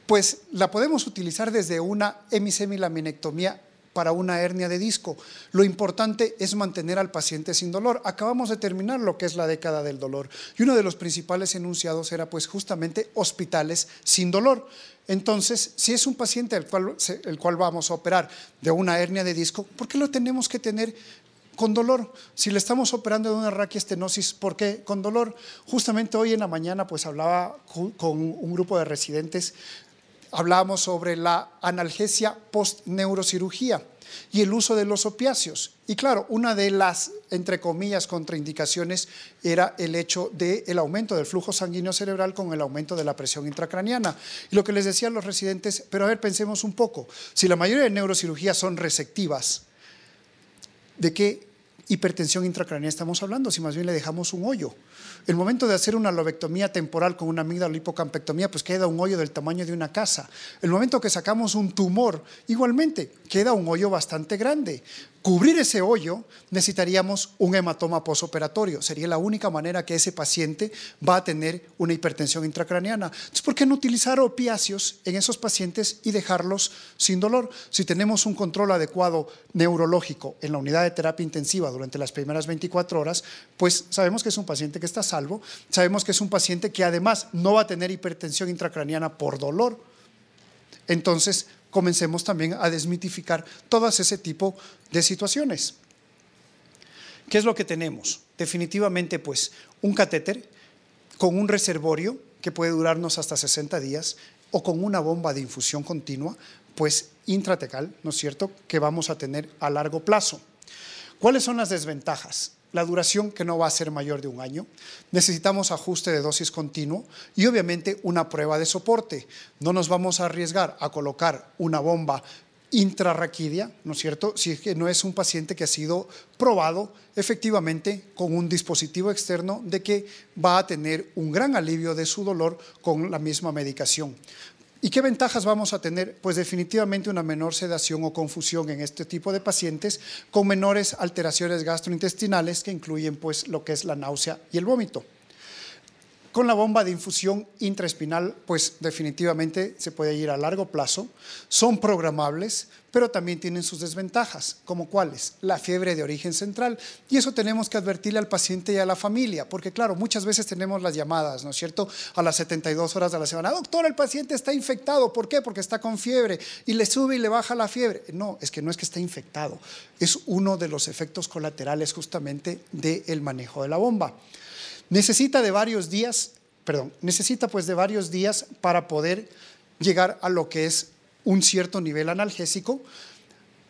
pues la podemos utilizar desde una hemisemilaminectomía para una hernia de disco. Lo importante es mantener al paciente sin dolor. Acabamos de terminar lo que es la década del dolor y uno de los principales enunciados era pues justamente hospitales sin dolor. Entonces, si es un paciente el cual vamos a operar de una hernia de disco, ¿por qué lo tenemos que tener con dolor? Si le estamos operando de una raquiestenosis, ¿por qué con dolor? Justamente hoy en la mañana pues hablaba con un grupo de residentes. Hablábamos sobre la analgesia post-neurocirugía y el uso de los opiáceos. Y claro, una de las, entre comillas, contraindicaciones era el hecho del aumento del flujo sanguíneo cerebral con el aumento de la presión intracraniana. Y lo que les decía a los residentes, pero a ver, pensemos un poco, si la mayoría de neurocirugías son resectivas, ¿de qué hipertensión intracraneal estamos hablando? Si más bien le dejamos un hoyo. El momento de hacer una lobectomía temporal con una amígdala hipocampectomía, pues queda un hoyo del tamaño de una casa. El momento que sacamos un tumor, igualmente, queda un hoyo bastante grande. Cubrir ese hoyo necesitaríamos un hematoma posoperatorio. Sería la única manera que ese paciente va a tener una hipertensión intracraneana. Entonces, ¿por qué no utilizar opiáceos en esos pacientes y dejarlos sin dolor? Si tenemos un control adecuado neurológico en la unidad de terapia intensiva durante las primeras 24 horas, pues sabemos que es un paciente que está a salvo, sabemos que es un paciente que además no va a tener hipertensión intracraniana por dolor. Entonces, comencemos también a desmitificar todas ese tipo de situaciones. ¿Qué es lo que tenemos? Definitivamente, pues, un catéter con un reservorio que puede durarnos hasta 60 días o con una bomba de infusión continua, pues, intratecal, ¿no es cierto?, que vamos a tener a largo plazo. ¿Cuáles son las desventajas? La duración, que no va a ser mayor de un año. Necesitamos ajuste de dosis continuo y obviamente una prueba de soporte. No nos vamos a arriesgar a colocar una bomba intrarraquídea, ¿no es cierto?, si es que no es un paciente que ha sido probado efectivamente con un dispositivo externo de que va a tener un gran alivio de su dolor con la misma medicación. ¿Y qué ventajas vamos a tener? Pues definitivamente una menor sedación o confusión en este tipo de pacientes con menores alteraciones gastrointestinales que incluyen pues lo que es la náusea y el vómito. Con la bomba de infusión intraespinal, pues definitivamente se puede ir a largo plazo, son programables, pero también tienen sus desventajas, como cuáles, la fiebre de origen central, y eso tenemos que advertirle al paciente y a la familia, porque claro, muchas veces tenemos las llamadas, ¿no es cierto?, a las 72 horas de la semana, doctor, el paciente está infectado, ¿por qué? Porque está con fiebre, y le sube y le baja la fiebre. No es que esté infectado, es uno de los efectos colaterales justamente del manejo de la bomba. Necesita pues de varios días para poder llegar a lo que es un cierto nivel analgésico.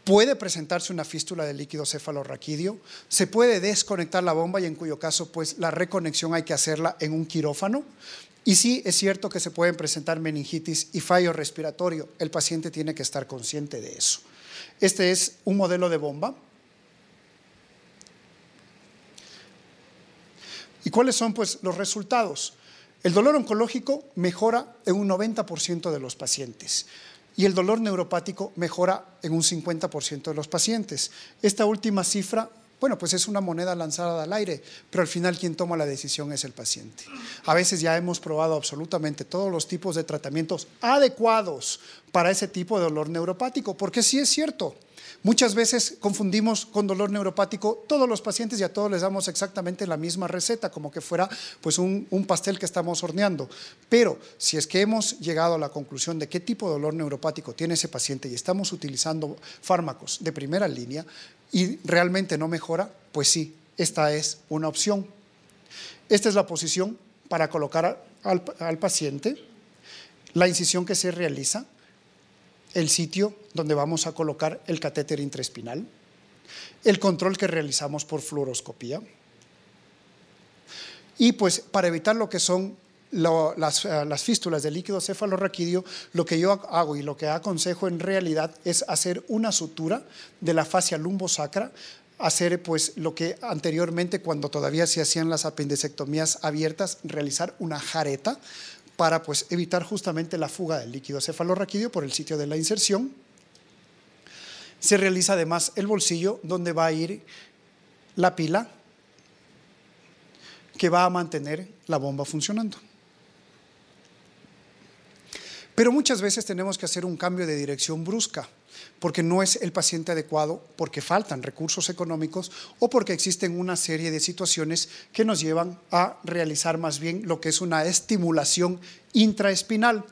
Puede presentarse una fístula del líquido cefalorraquídeo, se puede desconectar la bomba y en cuyo caso pues la reconexión hay que hacerla en un quirófano. Y sí es cierto que se pueden presentar meningitis y fallo respiratorio, el paciente tiene que estar consciente de eso. Este es un modelo de bomba. ¿Y cuáles son pues los resultados? El dolor oncológico mejora en un 90% de los pacientes y el dolor neuropático mejora en un 50% de los pacientes. Esta última cifra, bueno, pues es una moneda lanzada al aire, pero al final quien toma la decisión es el paciente. A veces ya hemos probado absolutamente todos los tipos de tratamientos adecuados para ese tipo de dolor neuropático, porque sí es cierto. Muchas veces confundimos con dolor neuropático todos los pacientes y a todos les damos exactamente la misma receta, como que fuera pues un pastel que estamos horneando. Pero si es que hemos llegado a la conclusión de qué tipo de dolor neuropático tiene ese paciente y estamos utilizando fármacos de primera línea y realmente no mejora, pues sí, esta es una opción. Esta es la posición para colocar al paciente, la incisión que se realiza, el sitio donde vamos a colocar el catéter intraespinal, el control que realizamos por fluoroscopía y pues para evitar lo que son las fístulas del líquido cefalorraquídeo, lo que yo hago y lo que aconsejo en realidad es hacer una sutura de la fascia lumbosacra, hacer pues lo que anteriormente cuando todavía se hacían las apendicectomías abiertas, realizar una jareta para pues evitar justamente la fuga del líquido cefalorraquídeo por el sitio de la inserción. Se realiza además el bolsillo donde va a ir la pila que va a mantener la bomba funcionando. Pero muchas veces tenemos que hacer un cambio de dirección brusca porque no es el paciente adecuado, porque faltan recursos económicos o porque existen una serie de situaciones que nos llevan a realizar más bien lo que es una estimulación intraespinal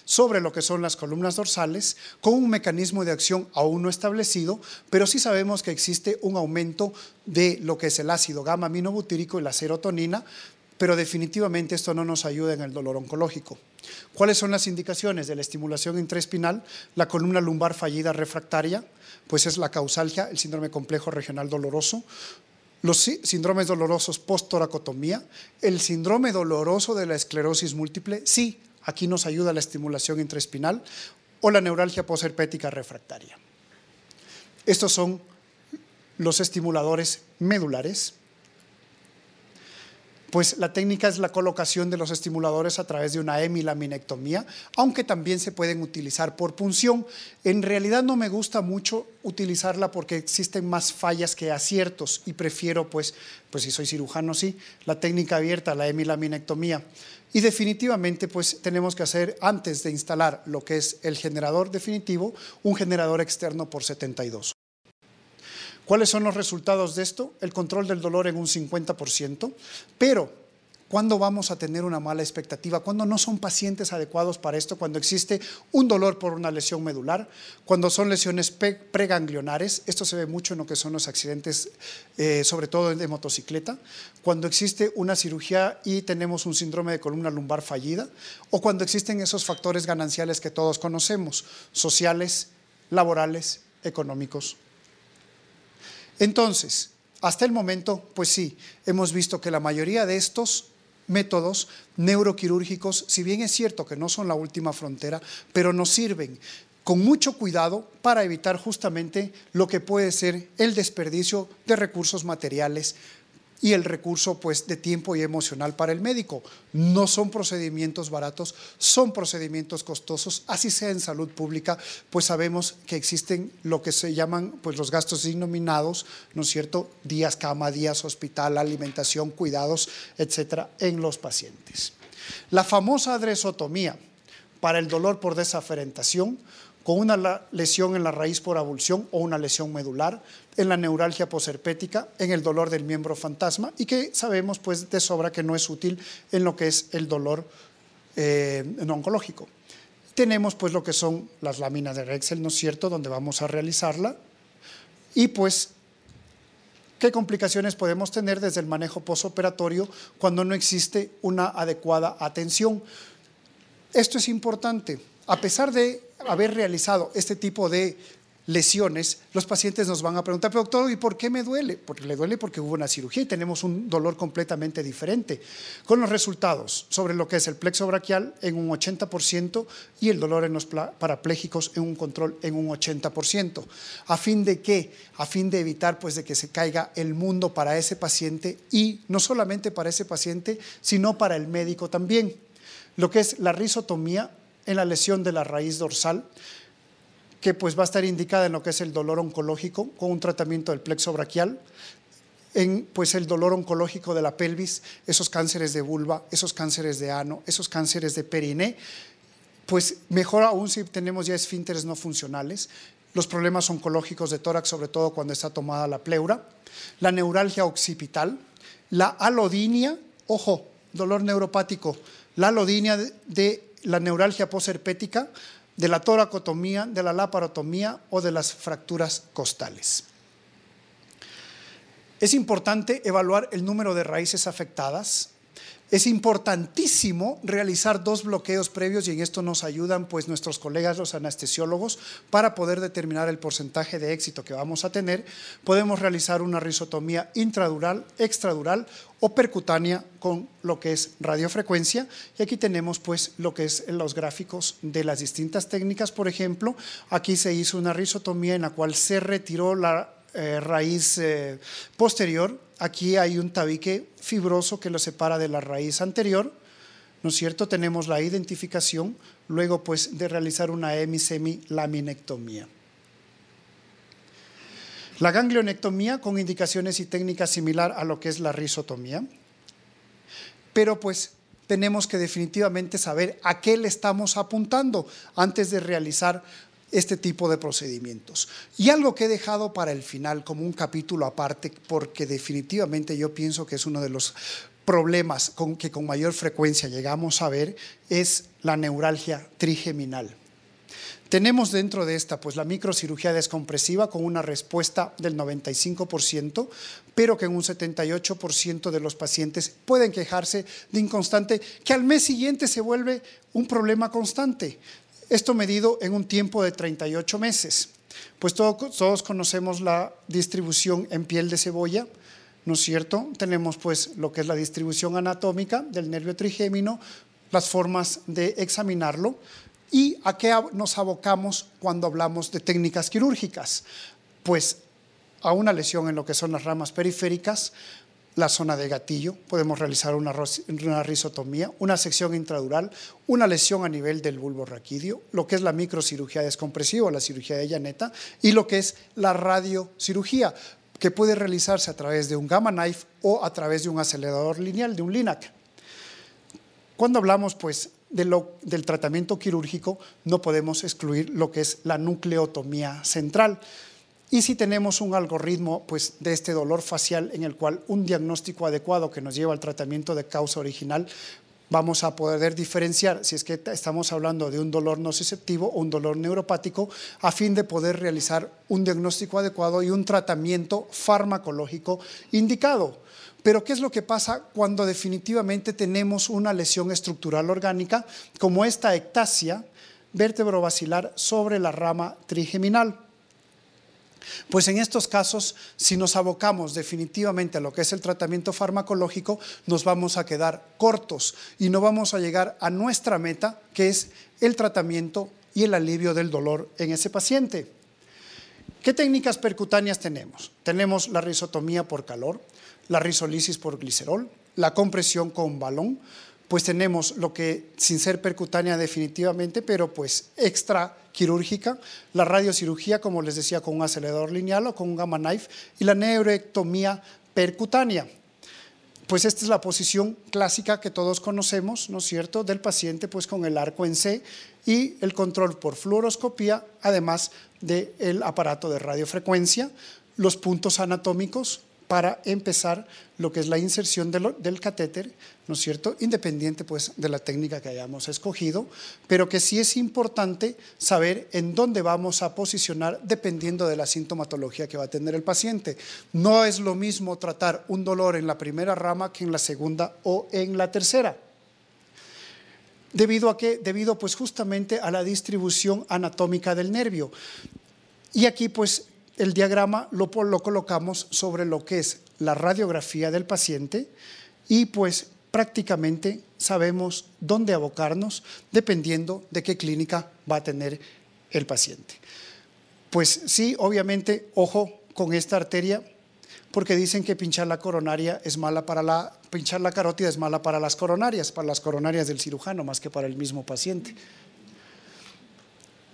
sobre lo que son las columnas dorsales, con un mecanismo de acción aún no establecido, pero sí sabemos que existe un aumento de lo que es el ácido gamma aminobutírico y la serotonina, pero definitivamente esto no nos ayuda en el dolor oncológico. ¿Cuáles son las indicaciones de la estimulación intraespinal? La columna lumbar fallida refractaria, pues es la causalgia, el síndrome complejo regional doloroso, los síndromes dolorosos post-toracotomía, el síndrome doloroso de la esclerosis múltiple, sí, aquí nos ayuda la estimulación intraespinal, o la neuralgia posherpética refractaria. Estos son los estimuladores medulares. Pues la técnica es la colocación de los estimuladores a través de una hemilaminectomía, aunque también se pueden utilizar por punción. En realidad no me gusta mucho utilizarla porque existen más fallas que aciertos y prefiero, pues si soy cirujano, sí, la técnica abierta, la hemilaminectomía. Y definitivamente pues tenemos que hacer, antes de instalar lo que es el generador definitivo, un generador externo por 72. ¿Cuáles son los resultados de esto? El control del dolor en un 50%, pero ¿cuándo vamos a tener una mala expectativa? Cuando no son pacientes adecuados para esto, cuando existe un dolor por una lesión medular, cuando son lesiones preganglionares, esto se ve mucho en lo que son los accidentes, sobre todo de motocicleta, cuando existe una cirugía y tenemos un síndrome de columna lumbar fallida, o cuando existen esos factores gananciales que todos conocemos, sociales, laborales, económicos. Entonces, hasta el momento, pues sí, hemos visto que la mayoría de estos métodos neuroquirúrgicos, si bien es cierto que no son la última frontera, pero nos sirven con mucho cuidado para evitar justamente lo que puede ser el desperdicio de recursos materiales y el recurso pues de tiempo y emocional para el médico. No son procedimientos baratos, son procedimientos costosos, así sea en salud pública, pues sabemos que existen lo que se llaman pues los gastos denominados, ¿no es cierto?, días cama, días hospital, alimentación, cuidados, etcétera, en los pacientes. La famosa adresotomía para el dolor por desaferentación, con una lesión en la raíz por abulsión o una lesión medular, en la neuralgia posherpética, en el dolor del miembro fantasma y que sabemos pues de sobra que no es útil en lo que es el dolor no oncológico. Tenemos pues lo que son las láminas de Rexel, ¿no es cierto?, donde vamos a realizarla y pues qué complicaciones podemos tener desde el manejo postoperatorio cuando no existe una adecuada atención. Esto es importante. A pesar de haber realizado este tipo de lesiones, los pacientes nos van a preguntar, pero doctor, ¿y por qué me duele? Porque le duele porque hubo una cirugía y tenemos un dolor completamente diferente. Con los resultados sobre lo que es el plexo braquial en un 80% y el dolor en los parapléjicos en un control en un 80%. ¿A fin de qué? A fin de evitar pues de que se caiga el mundo para ese paciente y no solamente para ese paciente, sino para el médico también. Lo que es la rizotomía en la lesión de la raíz dorsal, que pues va a estar indicada en lo que es el dolor oncológico con un tratamiento del plexo braquial, en pues el dolor oncológico de la pelvis, esos cánceres de vulva, esos cánceres de ano, esos cánceres de periné, pues mejor aún si tenemos ya esfínteres no funcionales, los problemas oncológicos de tórax, sobre todo cuando está tomada la pleura, la neuralgia occipital, la alodinia, ojo, dolor neuropático, la alodinia de la neuralgia posherpética, de la toracotomía, de la laparotomía o de las fracturas costales. Es importante evaluar el número de raíces afectadas. Es importantísimo realizar 2 bloqueos previos y en esto nos ayudan pues nuestros colegas los anestesiólogos para poder determinar el porcentaje de éxito que vamos a tener. Podemos realizar una rizotomía intradural, extradural o percutánea con lo que es radiofrecuencia y aquí tenemos pues lo que es los gráficos de las distintas técnicas. Por ejemplo, aquí se hizo una rizotomía en la cual se retiró la raíz posterior. Aquí hay un tabique fibroso que lo separa de la raíz anterior, ¿no es cierto? Tenemos la identificación, luego pues de realizar una hemisemilaminectomía. La ganglionectomía con indicaciones y técnicas similar a lo que es la rizotomía, pero pues tenemos que definitivamente saber a qué le estamos apuntando antes de realizar este tipo de procedimientos. Y algo que he dejado para el final como un capítulo aparte, porque definitivamente yo pienso que es uno de los problemas que con mayor frecuencia llegamos a ver, es la neuralgia trigeminal. Tenemos dentro de esta pues la microcirugía descompresiva con una respuesta del 95%, pero que en un 78% de los pacientes pueden quejarse de inconstante, que al mes siguiente se vuelve un problema constante. Esto medido en un tiempo de 38 meses. Pues todos conocemos la distribución en piel de cebolla, ¿no es cierto? Tenemos pues lo que es la distribución anatómica del nervio trigémino, las formas de examinarlo. ¿Y a qué nos abocamos cuando hablamos de técnicas quirúrgicas? Pues a una lesión en lo que son las ramas periféricas, la zona de gatillo, podemos realizar una risotomía, una sección intradural, una lesión a nivel del bulbo raquídeo, lo que es la microcirugía descompresiva, la cirugía de llaneta, y lo que es la radiocirugía, que puede realizarse a través de un gamma knife o a través de un acelerador lineal, de un LINAC. Cuando hablamos pues del tratamiento quirúrgico, no podemos excluir lo que es la nucleotomía central. Y si tenemos un algoritmo pues, de este dolor facial en el cual un diagnóstico adecuado que nos lleva al tratamiento de causa original, vamos a poder diferenciar si es que estamos hablando de un dolor nociceptivo o un dolor neuropático, a fin de poder realizar un diagnóstico adecuado y un tratamiento farmacológico indicado. Pero ¿qué es lo que pasa cuando definitivamente tenemos una lesión estructural orgánica como esta ectasia vértebro-basilar sobre la rama trigeminal? Pues en estos casos, si nos abocamos definitivamente a lo que es el tratamiento farmacológico, nos vamos a quedar cortos y no vamos a llegar a nuestra meta, que es el tratamiento y el alivio del dolor en ese paciente. ¿Qué técnicas percutáneas tenemos? Tenemos la risotomía por calor, la risolisis por glicerol, la compresión con balón, pues tenemos lo que, sin ser percutánea definitivamente, pero pues extra quirúrgica, la radiocirugía, como les decía, con un acelerador lineal o con un gamma knife, y la neurectomía percutánea. Pues esta es la posición clásica que todos conocemos, ¿no es cierto?, del paciente pues con el arco en C y el control por fluoroscopía, además del aparato de radiofrecuencia, los puntos anatómicos para empezar lo que es la inserción del catéter, ¿no es cierto?, independiente pues de la técnica que hayamos escogido, pero que sí es importante saber en dónde vamos a posicionar dependiendo de la sintomatología que va a tener el paciente. No es lo mismo tratar un dolor en la primera rama que en la segunda o en la tercera. ¿Debido a qué? Debido pues justamente a la distribución anatómica del nervio. Y aquí pues el diagrama lo colocamos sobre lo que es la radiografía del paciente y pues prácticamente sabemos dónde abocarnos dependiendo de qué clínica va a tener el paciente. Pues sí, obviamente, ojo con esta arteria, porque dicen que pinchar la coronaria es mala pinchar la carótida es mala para las coronarias del cirujano más que para el mismo paciente.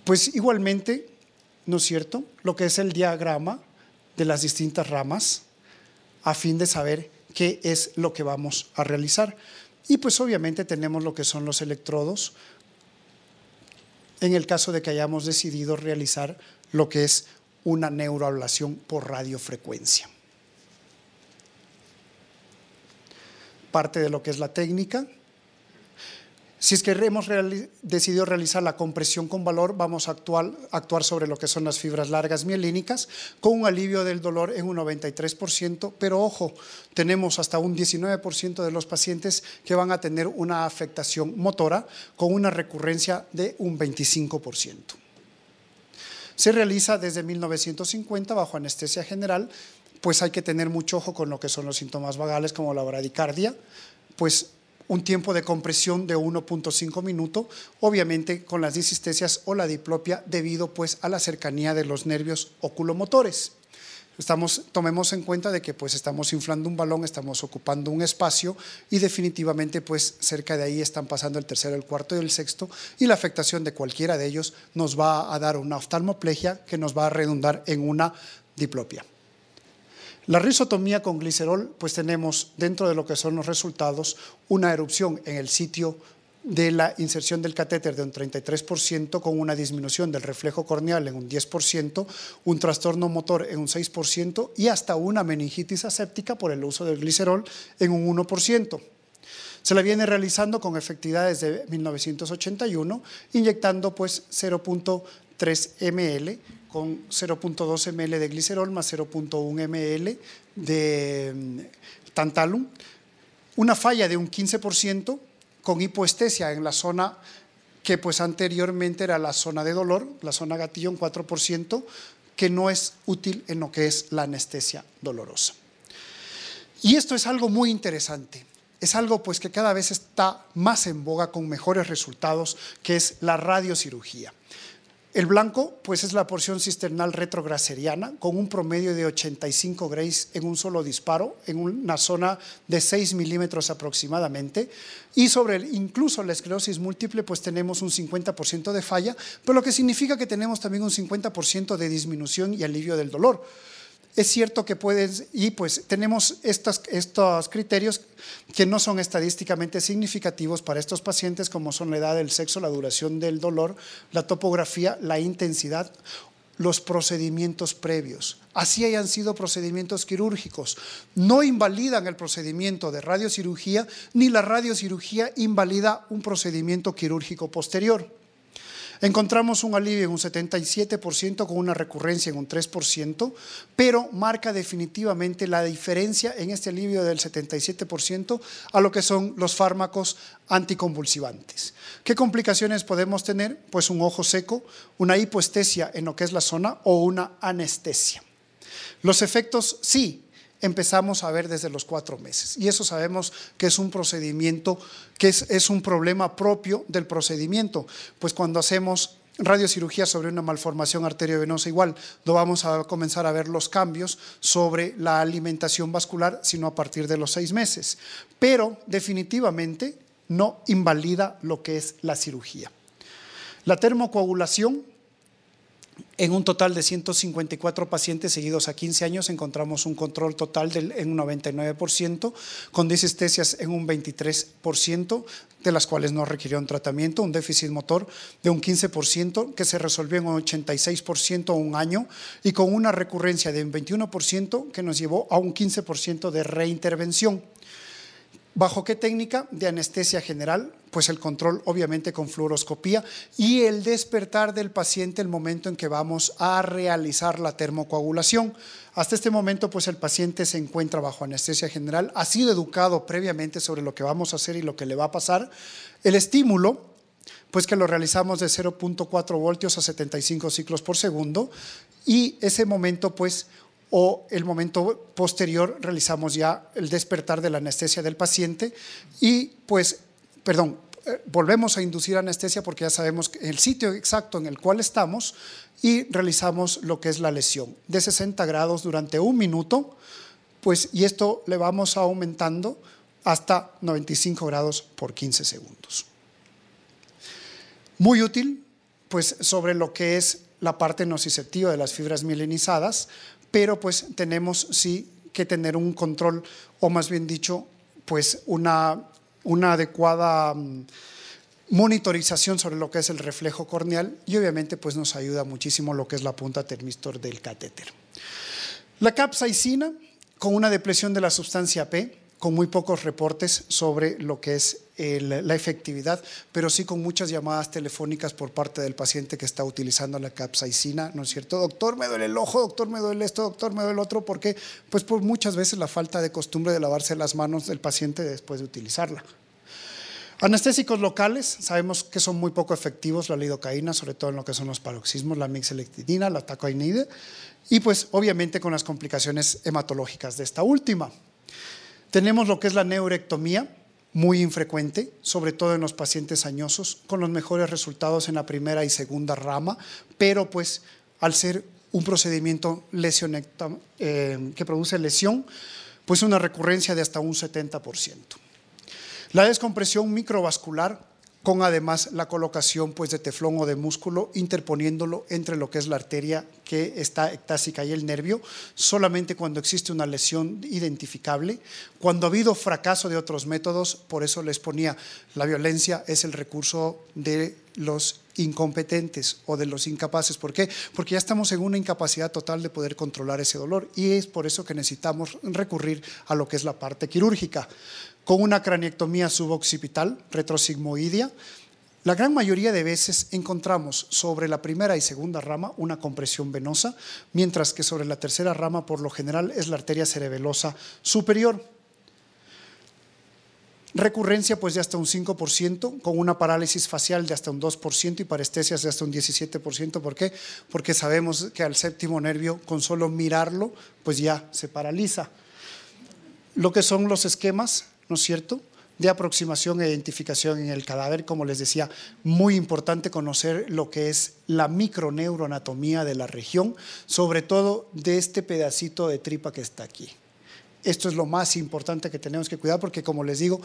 Pues igualmente, ¿no es cierto?, lo que es el diagrama de las distintas ramas a fin de saber qué es lo que vamos a realizar. Y pues obviamente tenemos lo que son los electrodos en el caso de que hayamos decidido realizar lo que es una neuroablación por radiofrecuencia. Parte de lo que es la técnica. Si es que hemos decidido realizar la compresión con valor, vamos a actuar sobre lo que son las fibras largas mielínicas con un alivio del dolor en un 93%, pero ojo, tenemos hasta un 19% de los pacientes que van a tener una afectación motora con una recurrencia de un 25%. Se realiza desde 1950 bajo anestesia general, pues hay que tener mucho ojo con lo que son los síntomas vagales como la bradicardia, pues un tiempo de compresión de 1.5 minutos, obviamente con las disestesias o la diplopia debido pues a la cercanía de los nervios oculomotores. Tomemos en cuenta de que pues estamos inflando un balón, estamos ocupando un espacio y definitivamente pues cerca de ahí están pasando el tercero, el cuarto y el sexto, y la afectación de cualquiera de ellos nos va a dar una oftalmoplegia que nos va a redundar en una diplopia. La risotomía con glicerol, pues tenemos dentro de lo que son los resultados una erupción en el sitio de la inserción del catéter de un 33%, con una disminución del reflejo corneal en un 10%, un trastorno motor en un 6% y hasta una meningitis aséptica por el uso del glicerol en un 1%. Se la viene realizando con efectividad desde 1981, inyectando pues 0.3 ml con 0.2 ml de glicerol más 0.1 ml de tantalum, una falla de un 15%, con hipoestesia en la zona que pues anteriormente era la zona de dolor, la zona gatillo un 4%, que no es útil en lo que es la anestesia dolorosa. Y esto es algo muy interesante, es algo pues que cada vez está más en boga con mejores resultados, que es la radiocirugía. El blanco pues es la porción cisternal retrograceriana con un promedio de 85 grays en un solo disparo, en una zona de 6 milímetros aproximadamente, y sobre incluso la esclerosis múltiple pues tenemos un 50% de falla, pero lo que significa que tenemos también un 50% de disminución y alivio del dolor. Es cierto que y pues tenemos estos criterios que no son estadísticamente significativos para estos pacientes, como son la edad, el sexo, la duración del dolor, la topografía, la intensidad, los procedimientos previos. Así hayan sido procedimientos quirúrgicos, no invalidan el procedimiento de radiocirugía, ni la radiocirugía invalida un procedimiento quirúrgico posterior. Encontramos un alivio en un 77% con una recurrencia en un 3%, pero marca definitivamente la diferencia en este alivio del 77% a lo que son los fármacos anticonvulsivantes. ¿Qué complicaciones podemos tener? Pues un ojo seco, una hipoestesia en lo que es la zona o una anestesia. Los efectos sí empezamos a ver desde los 4 meses y eso sabemos que es un procedimiento, que es un problema propio del procedimiento, pues cuando hacemos radiocirugía sobre una malformación arteriovenosa igual no vamos a comenzar a ver los cambios sobre la alimentación vascular sino a partir de los 6 meses, pero definitivamente no invalida lo que es la cirugía. La termocoagulación, en un total de 154 pacientes seguidos a 15 años encontramos un control total en un 99%, con disestesias en un 23%, de las cuales no requirieron tratamiento, un déficit motor de un 15% que se resolvió en un 86% a un año y con una recurrencia de un 21% que nos llevó a un 15% de reintervención. ¿Bajo qué técnica? De anestesia general, pues el control obviamente con fluoroscopía y el despertar del paciente el momento en que vamos a realizar la termocoagulación. Hasta este momento pues el paciente se encuentra bajo anestesia general, ha sido educado previamente sobre lo que vamos a hacer y lo que le va a pasar. El estímulo, pues que lo realizamos de 0.4 voltios a 75 ciclos por segundo y ese momento pues o el momento posterior realizamos ya el despertar de la anestesia del paciente y pues, volvemos a inducir anestesia porque ya sabemos el sitio exacto en el cual estamos y realizamos lo que es la lesión de 60 grados durante 1 minuto, pues y esto le vamos aumentando hasta 95 grados por 15 segundos. Muy útil pues sobre lo que es la parte nociceptiva de las fibras mielinizadas, pero pues tenemos sí que tener un control o más bien dicho pues una adecuada monitorización sobre lo que es el reflejo corneal y obviamente pues nos ayuda muchísimo lo que es la punta termistor del catéter. La capsaicina con una depresión de la sustancia P, con muy pocos reportes sobre lo que es la efectividad, pero sí con muchas llamadas telefónicas por parte del paciente que está utilizando la capsaicina, ¿no es cierto? Doctor, me duele el ojo, doctor, me duele esto, doctor, me duele el otro, ¿por qué? Pues por muchas veces la falta de costumbre de lavarse las manos del paciente después de utilizarla. Anestésicos locales, sabemos que son muy poco efectivos, la lidocaína, sobre todo en lo que son los paroxismos, la mixelectidina, la tacoinide, y pues obviamente con las complicaciones hematológicas de esta última. Tenemos lo que es la neurectomía, muy infrecuente, sobre todo en los pacientes añosos, con los mejores resultados en la primera y segunda rama, pero pues al ser un procedimiento que produce lesión, pues una recurrencia de hasta un 70%. La descompresión microvascular, con además la colocación pues de teflón o de músculo, interponiéndolo entre lo que es la arteria que está ectásica y el nervio, solamente cuando existe una lesión identificable. Cuando ha habido fracaso de otros métodos, por eso les ponía, la violencia es el recurso de los incompetentes o de los incapaces. ¿Por qué? Porque ya estamos en una incapacidad total de poder controlar ese dolor, y es por eso que necesitamos recurrir a lo que es la parte quirúrgica. Con una craniectomía suboccipital retrosigmoidea, la gran mayoría de veces encontramos sobre la primera y segunda rama una compresión venosa, mientras que sobre la tercera rama por lo general es la arteria cerebelosa superior. Recurrencia pues de hasta un 5%, con una parálisis facial de hasta un 2% y parestesias de hasta un 17%. ¿Por qué? Porque sabemos que al séptimo nervio, con solo mirarlo, pues ya se paraliza. Lo que son los esquemas, ¿no es cierto?, de aproximación e identificación en el cadáver. Como les decía, muy importante conocer lo que es la microneuroanatomía de la región, sobre todo de este pedacito de tripa que está aquí. Esto es lo más importante que tenemos que cuidar, porque como les digo,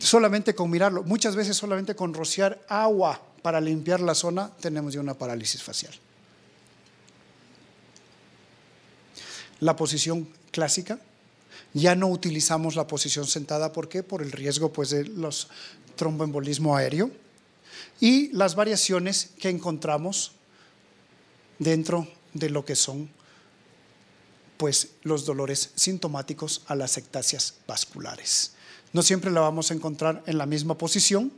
solamente con mirarlo, muchas veces solamente con rociar agua para limpiar la zona, tenemos ya una parálisis facial. La posición clásica. Ya no utilizamos la posición sentada. ¿Por qué? Por el riesgo pues, de los tromboembolismo aéreo y las variaciones que encontramos dentro de lo que son pues, los dolores sintomáticos a las ectasias vasculares. No siempre la vamos a encontrar en la misma posición.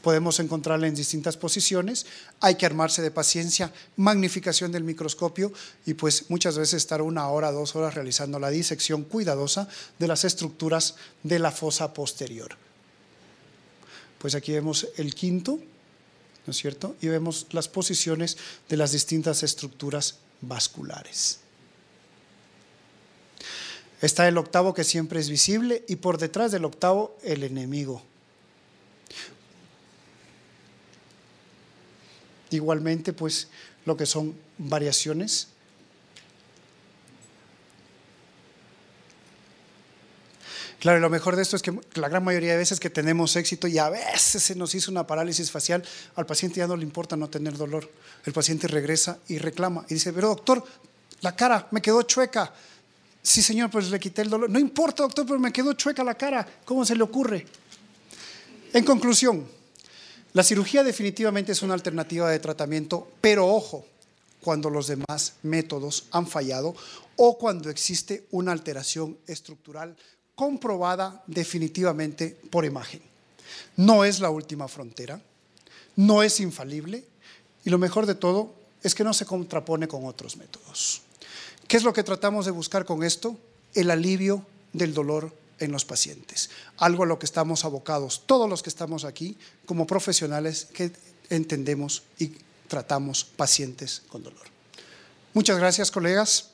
Podemos encontrarla en distintas posiciones, hay que armarse de paciencia, magnificación del microscopio y pues muchas veces estar 1 hora, 2 horas realizando la disección cuidadosa de las estructuras de la fosa posterior. Pues aquí vemos el quinto, ¿no es cierto? Y vemos las posiciones de las distintas estructuras vasculares. Está el octavo, que siempre es visible, y por detrás del octavo el enemigo. Igualmente, pues, lo que son variaciones. Claro, y lo mejor de esto es que la gran mayoría de veces que tenemos éxito y a veces se nos hizo una parálisis facial, al paciente ya no le importa no tener dolor. El paciente regresa y reclama y dice, pero doctor, la cara me quedó chueca. Sí, señor, pues le quité el dolor. No importa, doctor, pero me quedó chueca la cara. ¿Cómo se le ocurre? En conclusión, la cirugía definitivamente es una alternativa de tratamiento, pero ojo, cuando los demás métodos han fallado o cuando existe una alteración estructural comprobada definitivamente por imagen. No es la última frontera, no es infalible y lo mejor de todo es que no se contrapone con otros métodos. ¿Qué es lo que tratamos de buscar con esto? El alivio del dolor en los pacientes, algo a lo que estamos abocados todos los que estamos aquí como profesionales que entendemos y tratamos pacientes con dolor. Muchas gracias, colegas.